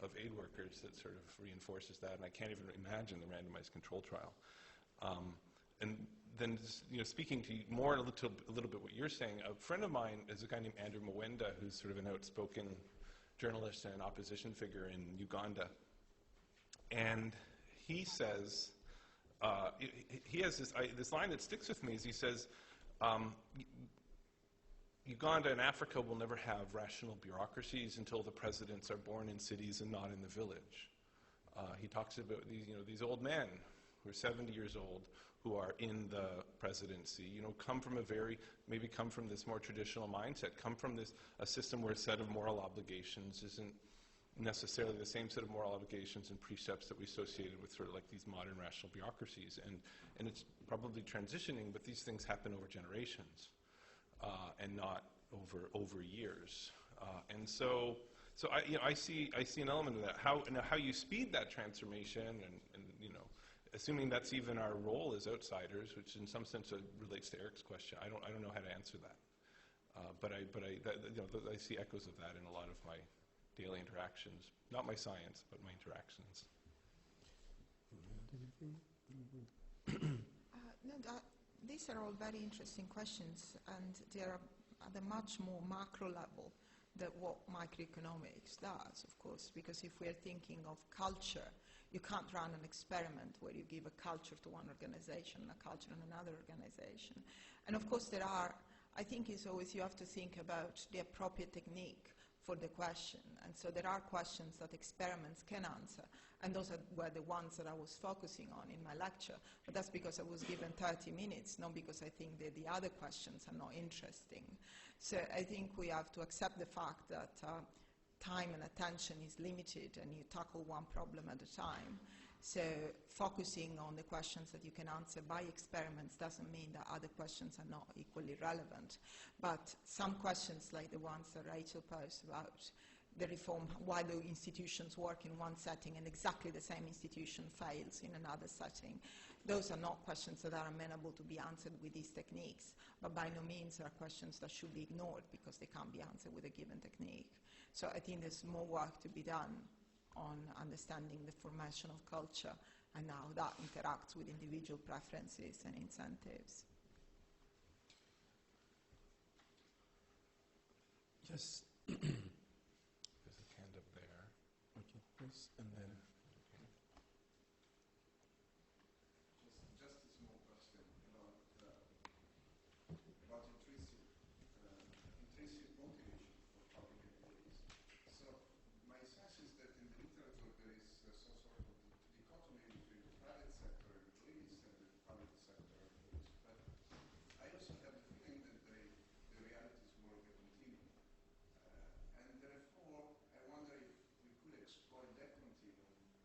of aid workers that sort of reinforces that, and I can't even imagine the randomized control trial. And then, speaking to you more a little bit what you're saying, a friend of mine is a guy named Andrew Mwenda, who's sort of an outspoken journalist and opposition figure in Uganda. And he says, he has this line that sticks with me, is he says, Uganda and Africa will never have rational bureaucracies until the presidents are born in cities and not in the village. He talks about these old men who are 70 years old, who are in the presidency, come from this more traditional mindset, come from a system where a set of moral obligations isn't necessarily the same set of moral obligations and precepts that we associated with sort of like these modern rational bureaucracies. And it's probably transitioning, but these things happen over generations and not over years. And so I see an element of that. How you speed that transformation, and assuming that's even our role as outsiders, which in some sense relates to Eric's question, I don't know how to answer that. But I see echoes of that in a lot of my daily interactions. Not my science, but my interactions. These are all very interesting questions, and they are at a much more macro level than what microeconomics does, of course, because if we are thinking of culture, you can't run an experiment where you give a culture to one organization and a culture in another organization. And of course I think it's always you have to think about the appropriate technique for the question. And so there are questions that experiments can answer, and those were the ones that I was focusing on in my lecture. But that's because I was given 30 minutes, not because I think that the other questions are not interesting. So I think we have to accept the fact that time and attention is limited, and you tackle one problem at a time. So focusing on the questions that you can answer by experiments doesn't mean that other questions are not equally relevant. But some questions, like the ones that Rachel posed about the reform, why do institutions work in one setting and exactly the same institution fails in another setting, those are not questions that are amenable to be answered with these techniques, but by no means are questions that should be ignored because they can't be answered with a given technique. So I think there's more work to be done on understanding the formation of culture and how that interacts with individual preferences and incentives. Yes. There's a hand up there. Okay, please, and then. Just a small question about intrinsic motivation for public activities. So my sense is that in the literature there is some sort of dichotomy between the private sector employees and the public sector employees. But I also have the feeling that the reality is more of a continuum. And therefore, I wonder if we could exploit that continuum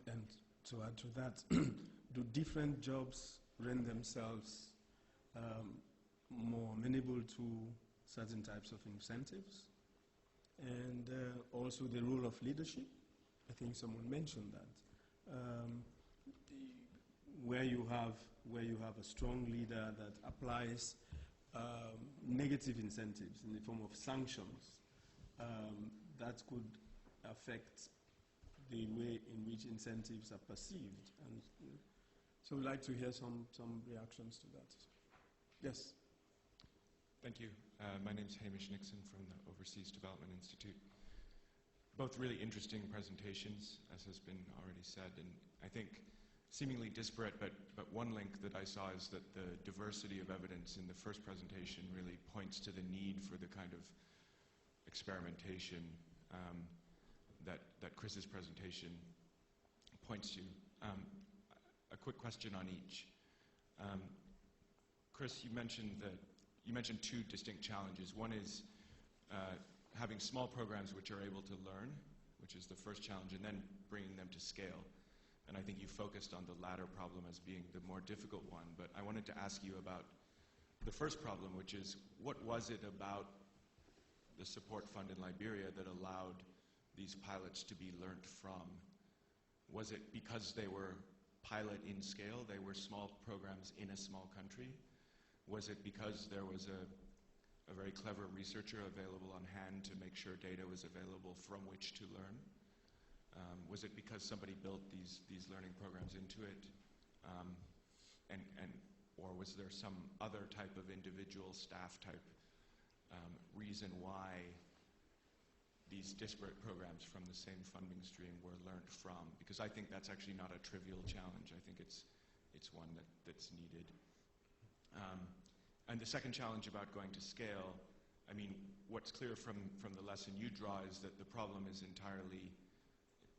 And to add to that, do different jobs render themselves more amenable to certain types of incentives? And also the role of leadership. I think someone mentioned that. Where you have a strong leader that applies negative incentives in the form of sanctions, that could affect the way in which incentives are perceived. And so we'd like to hear some reactions to that. Yes. Thank you. My name is Hamish Nixon from the Overseas Development Institute. Both really interesting presentations, as has been already said, and I think seemingly disparate, but one link that I saw is that the diversity of evidence in the first presentation really points to the need for the kind of experimentation that Chris's presentation points to. A quick question on each. Chris, you mentioned two distinct challenges. One is having small programs which are able to learn, which is the first challenge, and then bringing them to scale. And I think you focused on the latter problem as being the more difficult one. But I wanted to ask you about the first problem, which is what was it about the support fund in Liberia that allowed these pilots to be learnt from? Was it because they were pilot in scale, they were small programs in a small country? Was it because there was a very clever researcher available on hand to make sure data was available from which to learn? Was it because somebody built these learning programs into it? Or was there some other type of individual staff type reason why these disparate programs from the same funding stream were learned from? Because I think that's actually not a trivial challenge. I think it's one that's needed. And the second challenge about going to scale, I mean, what's clear from the lesson you draw is that the problem is entirely,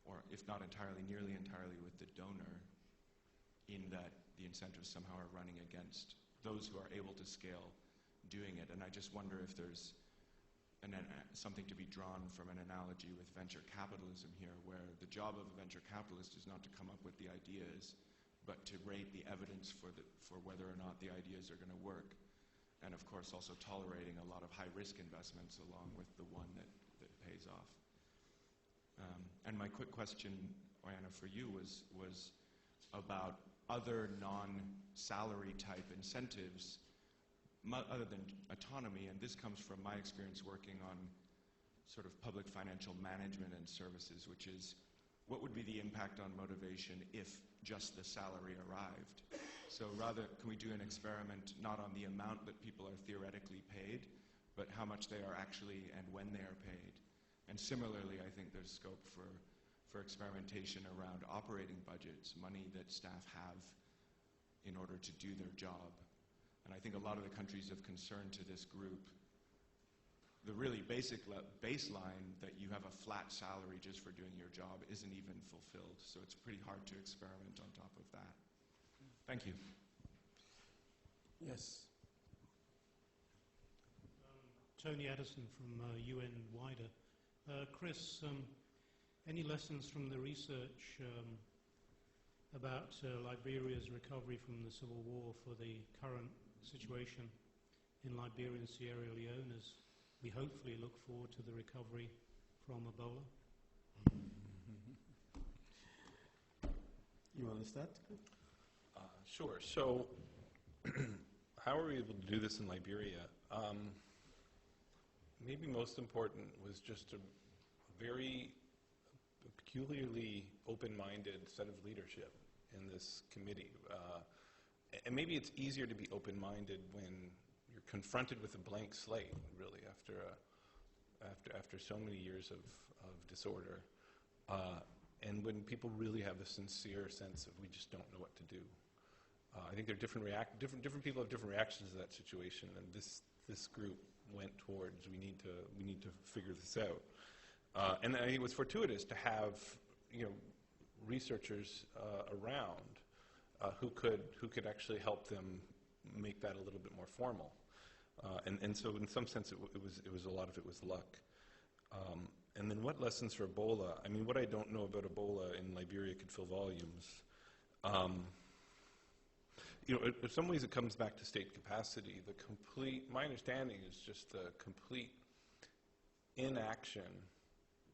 or if not entirely, nearly entirely with the donor, in that the incentives somehow are running against those who are able to scale doing it. And I just wonder if there's something to be drawn from an analogy with venture capitalism here, where the job of a venture capitalist is not to come up with the ideas, but to rate the evidence for whether or not the ideas are going to work. And of course also tolerating a lot of high-risk investments along with the one that pays off. And my quick question, Oyana, for you was about other non-salary type incentives other than autonomy, and this comes from my experience working on sort of public financial management and services, which is what would be the impact on motivation if just the salary arrived? So rather, can we do an experiment not on the amount that people are theoretically paid, but how much they are actually and when they are paid? And similarly, I think there's scope for experimentation around operating budgets, money that staff have in order to do their job. And I think a lot of the countries of concern to this group, the really basic baseline that you have a flat salary just for doing your job isn't even fulfilled. So it's pretty hard to experiment on top of that. Thank you. Yes. Tony Addison from UN Wider. Chris, any lessons from the research about Liberia's recovery from the civil war for the current situation in Liberia and Sierra Leone as we hopefully look forward to the recovery from Ebola? You want to start? Sure. So how are we able to do this in Liberia? Maybe most important was just a very peculiarly open-minded set of leadership in this committee. And maybe it's easier to be open-minded when you're confronted with a blank slate, really, after so many years of disorder. And when people really have a sincere sense of we just don't know what to do. I think there are different people have different reactions to that situation, and this group went towards we need to figure this out. And I think it was fortuitous to have researchers around who could actually help them make that a little bit more formal. And so in some sense it was a lot of it was luck. And then what lessons for Ebola? I mean, what I don't know about Ebola in Liberia could fill volumes. You know, in some ways it comes back to state capacity. My understanding is just the complete inaction,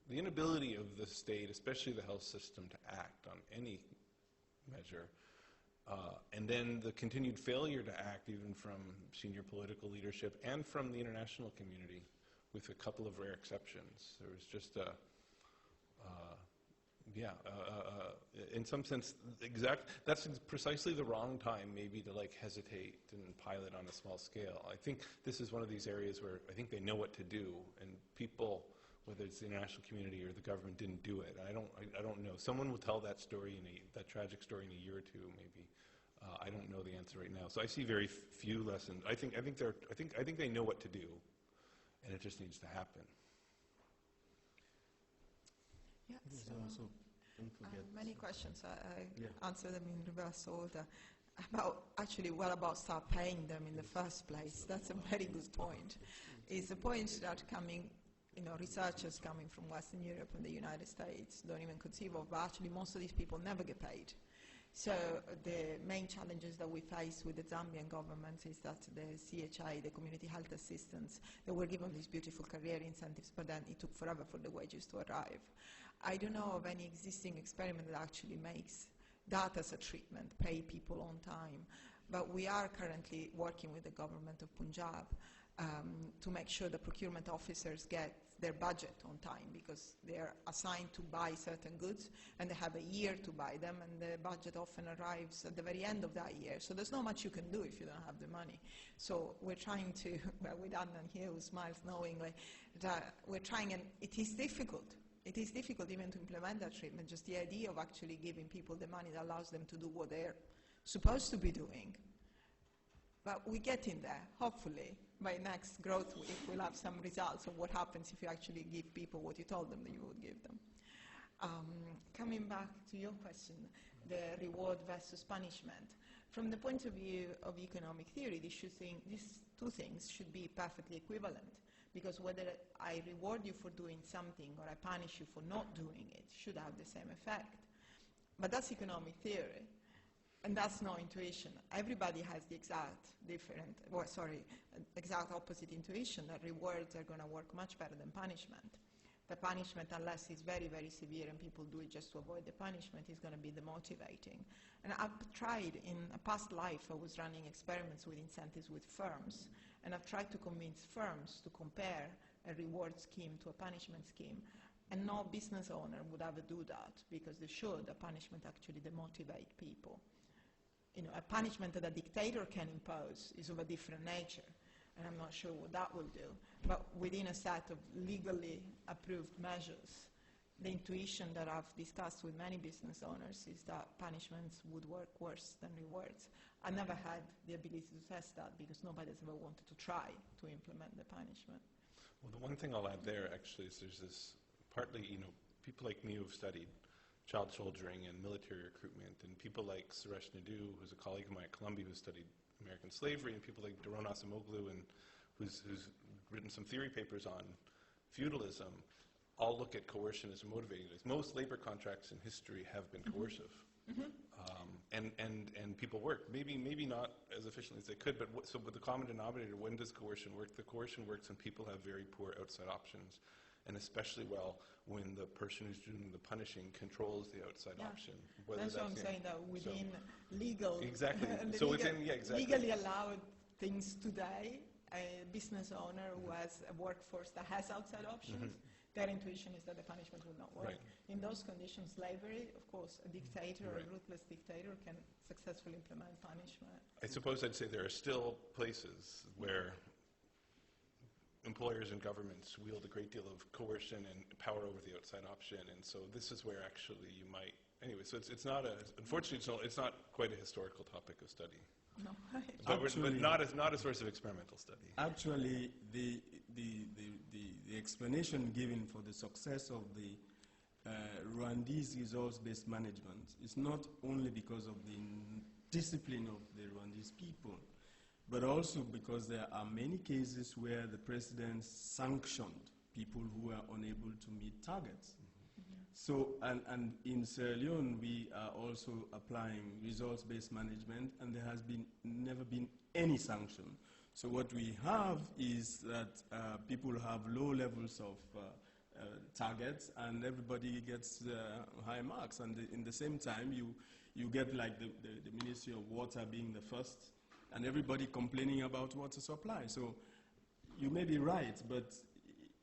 the inability of the state, especially the health system, to act on any measure. And then the continued failure to act even from senior political leadership and from the international community, with a couple of rare exceptions. There was just in some sense, that's precisely the wrong time maybe to like hesitate and pilot on a small scale. I think this is one of these areas where I think they know what to do, and people, whether it's the international community or the government, didn't do it. I don't know. Someone will tell that story, that tragic story, in a year or two, maybe. I don't know the answer right now. So I see very few lessons. I think they know what to do, and it just needs to happen. Yeah, There's so also, don't forget. many questions. I Yeah. answer them in reverse order. What about start paying them in the first place? That's a very good point. It's a point that researchers coming from Western Europe and the United States don't even conceive of, but actually most of these people never get paid. So the main challenges that we face with the Zambian government is that the CHI, the community health assistants, they were given these beautiful career incentives, but then it took forever for the wages to arrive. I don't know of any existing experiment that actually makes that as a treatment, pay people on time. But we are currently working with the government of Punjab to make sure the procurement officers get their budget on time, because they're assigned to buy certain goods and they have a year to buy them, and the budget often arrives at the very end of that year. So there's not much you can do if you don't have the money. So we're trying to, with Adnan here who smiles knowingly, that we're trying, and it is difficult. It is difficult even to implement that treatment, just the idea of actually giving people the money that allows them to do what they're supposed to be doing. But we're getting there, hopefully. By next growth week, we'll have some results of what happens if you actually give people what you told them that you would give them. Coming back to your question, the reward versus punishment. From the point of view of economic theory, these two things should be perfectly equivalent, because whether I reward you for doing something or I punish you for not doing it should have the same effect. But that's economic theory. And that's no intuition. Everybody has the exact opposite intuition, that rewards are going to work much better than punishment. The punishment, unless it's very, very severe and people do it just to avoid the punishment, is going to be demotivating. And I've tried, in a past life, I was running experiments with incentives with firms, and I've tried to convince firms to compare a reward scheme to a punishment scheme. And no business owner would ever do that, because they should. A punishment actually demotivate people. A punishment that a dictator can impose is of a different nature, and I'm not sure what that will do. But within a set of legally approved measures, the intuition that I've discussed with many business owners is that punishments would work worse than rewards. I never had the ability to test that, because nobody's ever wanted to try to implement the punishment. Well, the one thing I'll add there, actually, is there's this partly, people like me who've studied child soldiering and military recruitment, and people like Suresh Naidu, who's a colleague of mine at Columbia who studied American slavery, and people like Daron Acemoglu, and who's written some theory papers on feudalism, all look at coercion as a motivating device. Most labor contracts in history have been coercive. Mm-hmm. And people work. Maybe not as efficiently as they could, but so with the common denominator, when does coercion work? The coercion works when people have very poor outside options, and especially well when the person who's doing the punishing controls the outside option. That's what I'm saying, that within legal, exactly. legally allowed things today, a business owner who has a workforce that has outside options, their intuition is that the punishment will not work. Right. In those conditions, slavery, of course, a dictator, a ruthless dictator can successfully implement punishment. I suppose I'd say there are still places where employers and governments wield a great deal of coercion and power over the outside option, and so this is where actually you might. Anyway, so unfortunately, it's not quite a historical topic of study. No, but not a source of experimental study. Actually, the explanation given for the success of the Rwandese results-based management is not only because of the discipline of the Rwandese people, but also because there are many cases where the president sanctioned people who are unable to meet targets. So, and in Sierra Leone, we are also applying results-based management, and there has never been any sanction. So what we have is that people have low levels of targets, and everybody gets high marks. And in the same time, you get like the Ministry of Water being the first, and everybody complaining about water supply. So you may be right, but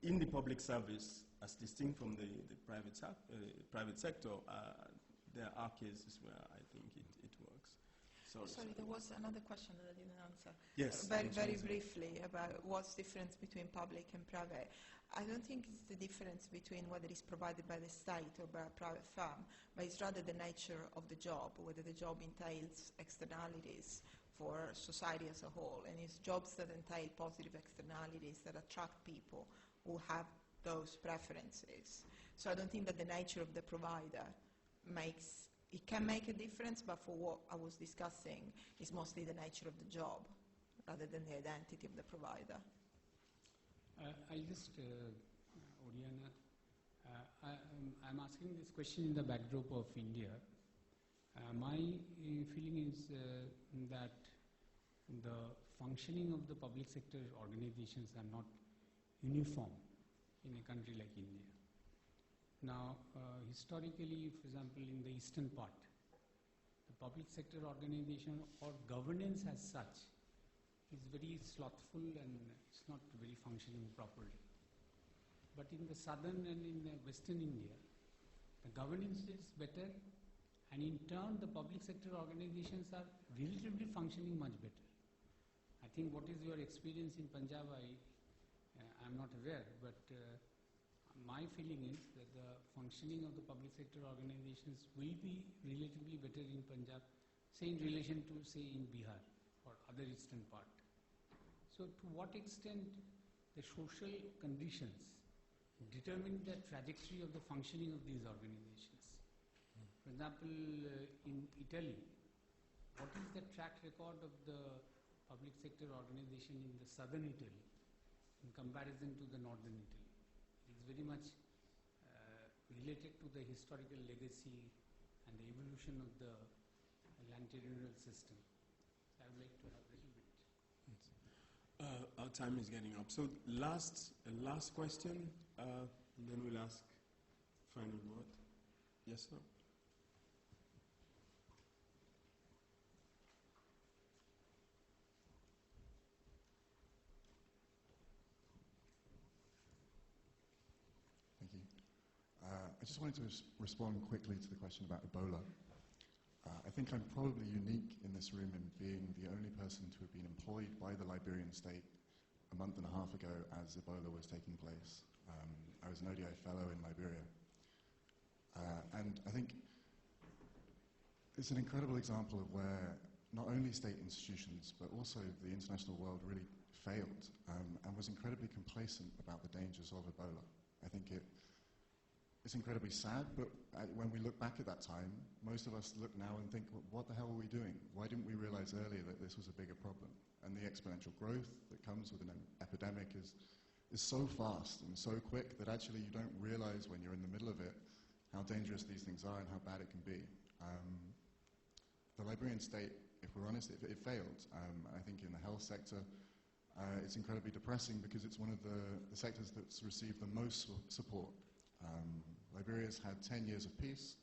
in the public service, as distinct from the private sector, there are cases where I think it works. Sorry, there was another question that I didn't answer. Yes. Very briefly about what's the difference between public and private. I don't think it's the difference between whether it's provided by the state or by a private firm, but it's rather the nature of the job, whether the job entails externalities for society as a whole, and it's jobs that entail positive externalities that attract people who have those preferences. So I don't think that the nature of the provider it can make a difference, but for what I was discussing, it's mostly the nature of the job rather than the identity of the provider. I'll just, Oriana, I'm asking this question in the backdrop of India. My feeling is that the functioning of the public sector organizations are not uniform in a country like India. Now, historically, for example, in the eastern part, the public sector organization or governance as such is very slothful and it's not very functioning properly. But in the southern and in the western India, the governance is better, and in turn the public sector organizations are relatively functioning much better. I think what is your experience in Punjab, I'm not aware, but my feeling is that the functioning of the public sector organizations will be relatively better in Punjab, say in relation to, say, in Bihar or other eastern part. So to what extent the social conditions determine the trajectory of the functioning of these organizations? For example, in Italy, what is the track record of the public sector organization in the southern Italy in comparison to the northern Italy? It is very much related to the historical legacy and the evolution of the land-tenure system. I would like to have a little bit. Our time is getting up. So last question, and then we'll ask final word. Yes, sir? Thank you. I just wanted to respond quickly to the question about Ebola. I think I'm probably unique in this room in being the only person to have been employed by the Liberian state a month and a half ago as Ebola was taking place. I was an ODI fellow in Liberia. And I think it's an incredible example of where not only state institutions, but also the international world really failed and was incredibly complacent about the dangers of Ebola. I think it's incredibly sad, but when we look back at that time, most of us look now and think, well, what the hell were we doing? Why didn't we realize earlier that this was a bigger problem? And the exponential growth that comes with an epidemic is so fast and so quick that actually you don't realize when you're in the middle of it how dangerous these things are and how bad it can be. The Liberian state, if we're honest, it failed. I think in the health sector, it's incredibly depressing because it's one of the sectors that's received the most support. Liberia's had 10 years of peace,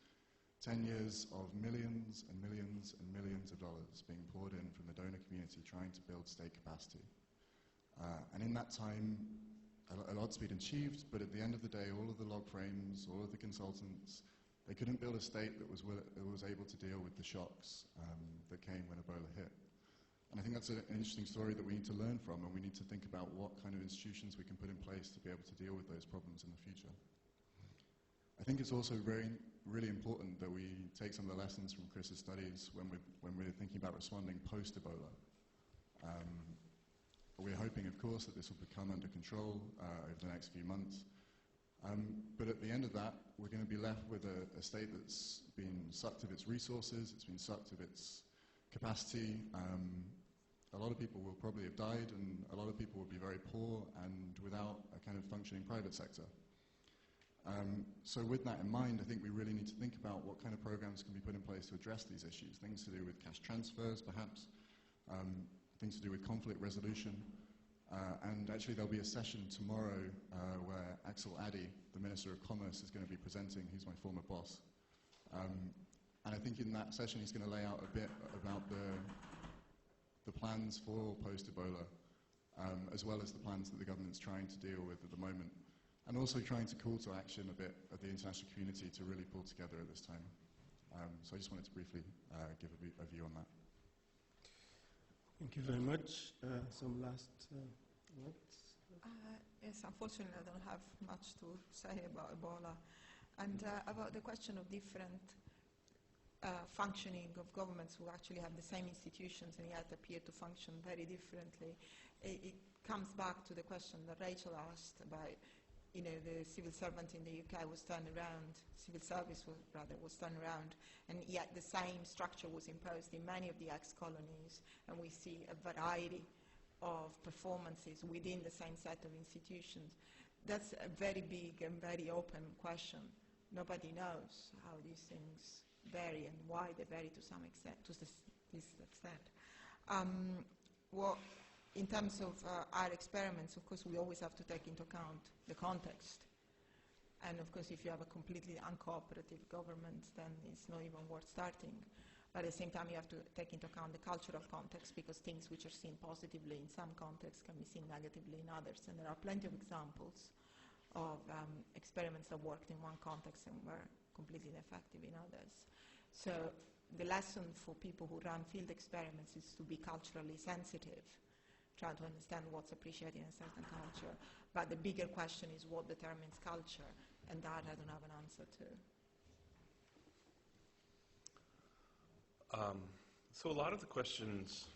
10 years of millions and millions and millions of dollars being poured in from the donor community trying to build state capacity. And in that time, a lot's been achieved, but at the end of the day, all of the log frames, all of the consultants, they couldn't build a state that was able to deal with the shocks that came when Ebola hit. And I think that's an interesting story that we need to learn from, and we need to think about what kind of institutions we can put in place to be able to deal with those problems in the future. I think it's also really important that we take some of the lessons from Chris's studies when we're thinking about responding post-Ebola. We're hoping, of course, that this will become under control over the next few months. But at the end of that, we're going to be left with a state that's been sucked of its resources, it's been sucked of its capacity, a lot of people will probably have died, and a lot of people will be very poor and without a kind of functioning private sector. So with that in mind, I think we really need to think about what kind of programs can be put in place to address these issues. Things to do with cash transfers, perhaps, things to do with conflict resolution. And actually there'll be a session tomorrow where Axel Addy, the Minister of Commerce, is going to be presenting. He's my former boss. And I think in that session he's going to lay out a bit about the plans for post-Ebola, as well as the plans that the government's trying to deal with at the moment. And also trying to call to action a bit of the international community to really pull together at this time. So I just wanted to briefly give a view on that. Thank you very much. Some last words? Yes, unfortunately I don't have much to say about Ebola. And about the question of different functioning of governments who actually have the same institutions and yet appear to function very differently, it comes back to the question that Rachel asked about, you know, the civil servant in the UK was turned around, civil service was turned around, and yet the same structure was imposed in many of the ex-colonies, and we see a variety of performances within the same set of institutions. That's a very big and very open question. Nobody knows how these things vary and why they vary to some extent, to this extent. In terms of our experiments, of course, we always have to take into account the context. And of course, if you have a completely uncooperative government, then it's not even worth starting. But at the same time, you have to take into account the cultural context, because things which are seen positively in some contexts can be seen negatively in others. And there are plenty of examples of experiments that worked in one context and were completely ineffective in others. So the lesson for people who run field experiments is to be culturally sensitive, try to understand what's appreciated in a certain culture. But the bigger question is what determines culture, and that I don't have an answer to. So a lot of the questions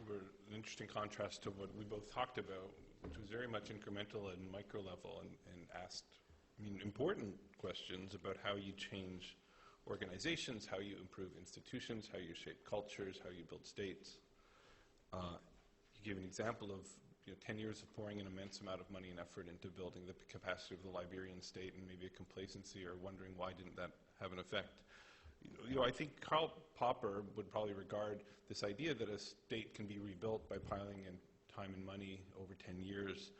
were an interesting contrast to what we both talked about, which was very much incremental and micro level, and asked, I mean, important questions about how you change organizations, how you improve institutions, how you shape cultures, how you build states. You gave an example of 10 years of pouring an immense amount of money and effort into building the capacity of the Liberian state, and maybe a complacency or wondering why didn't that have an effect. I think Karl Popper would probably regard this idea that a state can be rebuilt by piling in time and money over 10 years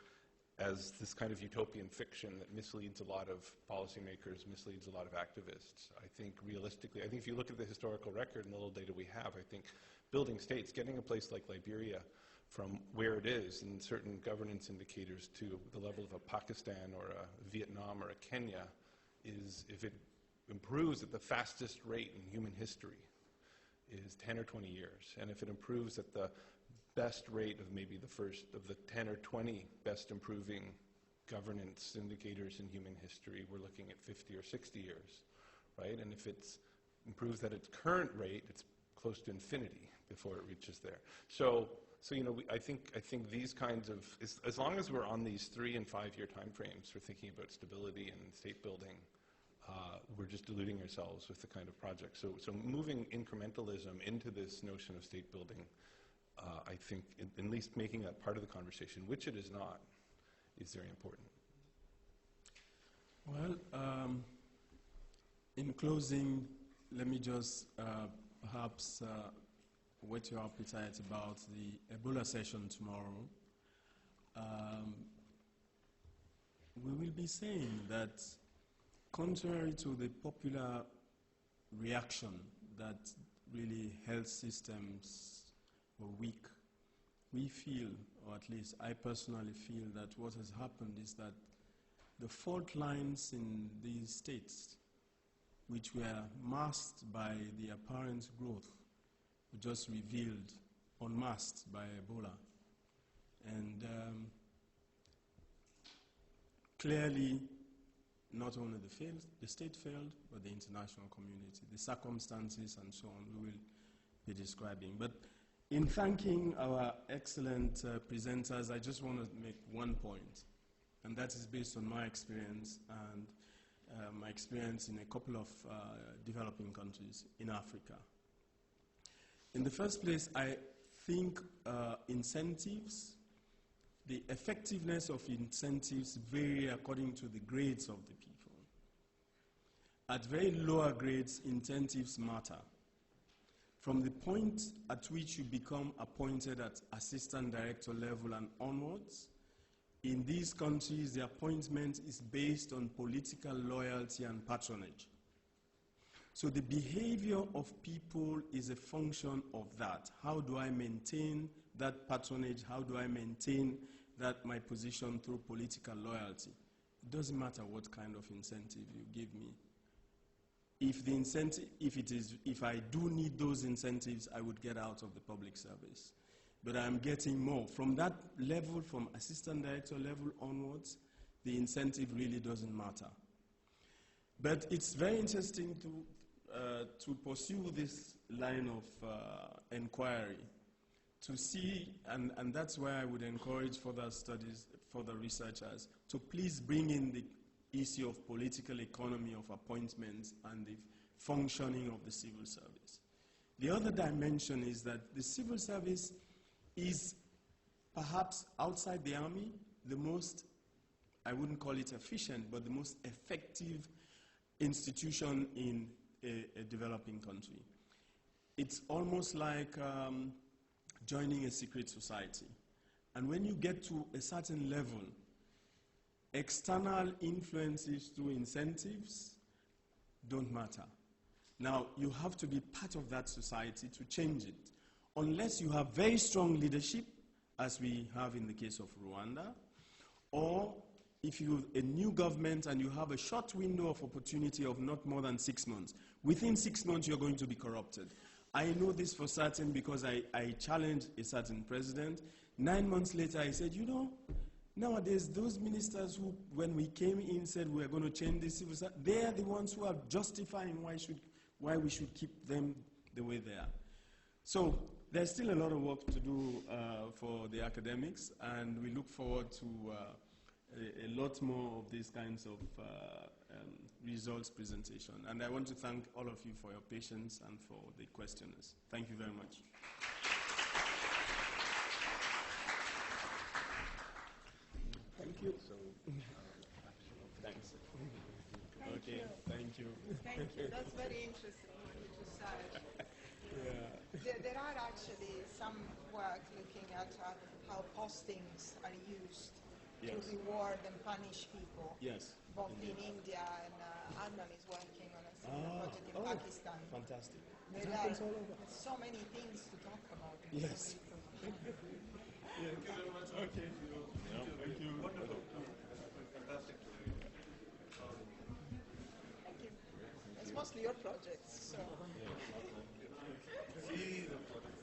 as this kind of utopian fiction that misleads a lot of policymakers, misleads a lot of activists. I think realistically, if you look at the historical record and the little data we have, I think building states, getting a place like Liberia from where it is in certain governance indicators to the level of a Pakistan or a Vietnam or a Kenya is, if it improves at the fastest rate in human history, is 10 or 20 years. And if it improves at the best rate of maybe the first of the 10 or 20 best improving governance indicators in human history, we're looking at 50 or 60 years, right? And if it improves at its current rate, it's close to infinity before it reaches there. So I think these kinds of, as long as we're on these 3 and 5 year time frames for thinking about stability and state building, we're just deluding ourselves with the kind of project. So moving incrementalism into this notion of state building, I think at least making that part of the conversation, which it is not, is very important. Well, in closing, let me just perhaps whet your appetite about the Ebola session tomorrow. We will be saying that contrary to the popular reaction that really health systems were weak, we feel, or at least I personally feel, that what has happened is that the fault lines in these states, which were masked by the apparent growth, were just revealed, unmasked by Ebola. And clearly, not only the state failed, but the international community, the circumstances and so on, we will be describing. But in thanking our excellent presenters, I just want to make one point, and that is based on my experience and my experience in a couple of developing countries in Africa. In the first place, I think incentives, the effectiveness of incentives vary according to the grades of the people. At very lower grades, incentives matter. From the point at which you become appointed at assistant director level and onwards, in these countries, the appointment is based on political loyalty and patronage. So the behavior of people is a function of that. How do I maintain that patronage? How do I maintain that my position through political loyalty? It doesn't matter what kind of incentive you give me. If the incentive, if I do need those incentives, I would get out of the public service. But I'm getting more. From that level, from assistant director level onwards, the incentive really doesn't matter. But it's very interesting to pursue this line of inquiry, to see, and that's why I would encourage further studies, further researchers, to please bring in the issue of political economy of appointments and the functioning of the civil service. The other dimension is that the civil service is perhaps outside the army the most, I wouldn't call it efficient, but the most effective institution in a developing country. It's almost like joining a secret society. And when you get to a certain level, external influences through incentives don't matter. Now, you have to be part of that society to change it. Unless you have very strong leadership, as we have in the case of Rwanda, or if you have a new government and you have a short window of opportunity of not more than 6 months, within 6 months you're going to be corrupted. I know this for certain because I challenged a certain president. 9 months later I said, you know, nowadays those ministers who, when we came in, said we're going to change this civil service, they are the ones who are justifying why we should keep them the way they are. So there's still a lot of work to do for the academics, and we look forward to a lot more of these kinds of results presentation. And I want to thank all of you for your patience and for the questioners. Thank you very much. Thank you. Thanks. Okay, thank you. Thank you. That's very interesting what you just said. There are actually some work looking at how postings are used to reward and punish people. Yes. Both in India and Adnan is working on a similar project in Pakistan. Fantastic. There are so many things to talk about. Yes. Thank you very much. Okay. Thank you. Wonderful. Fantastic. Thank you. It's mostly your projects, so. See the project.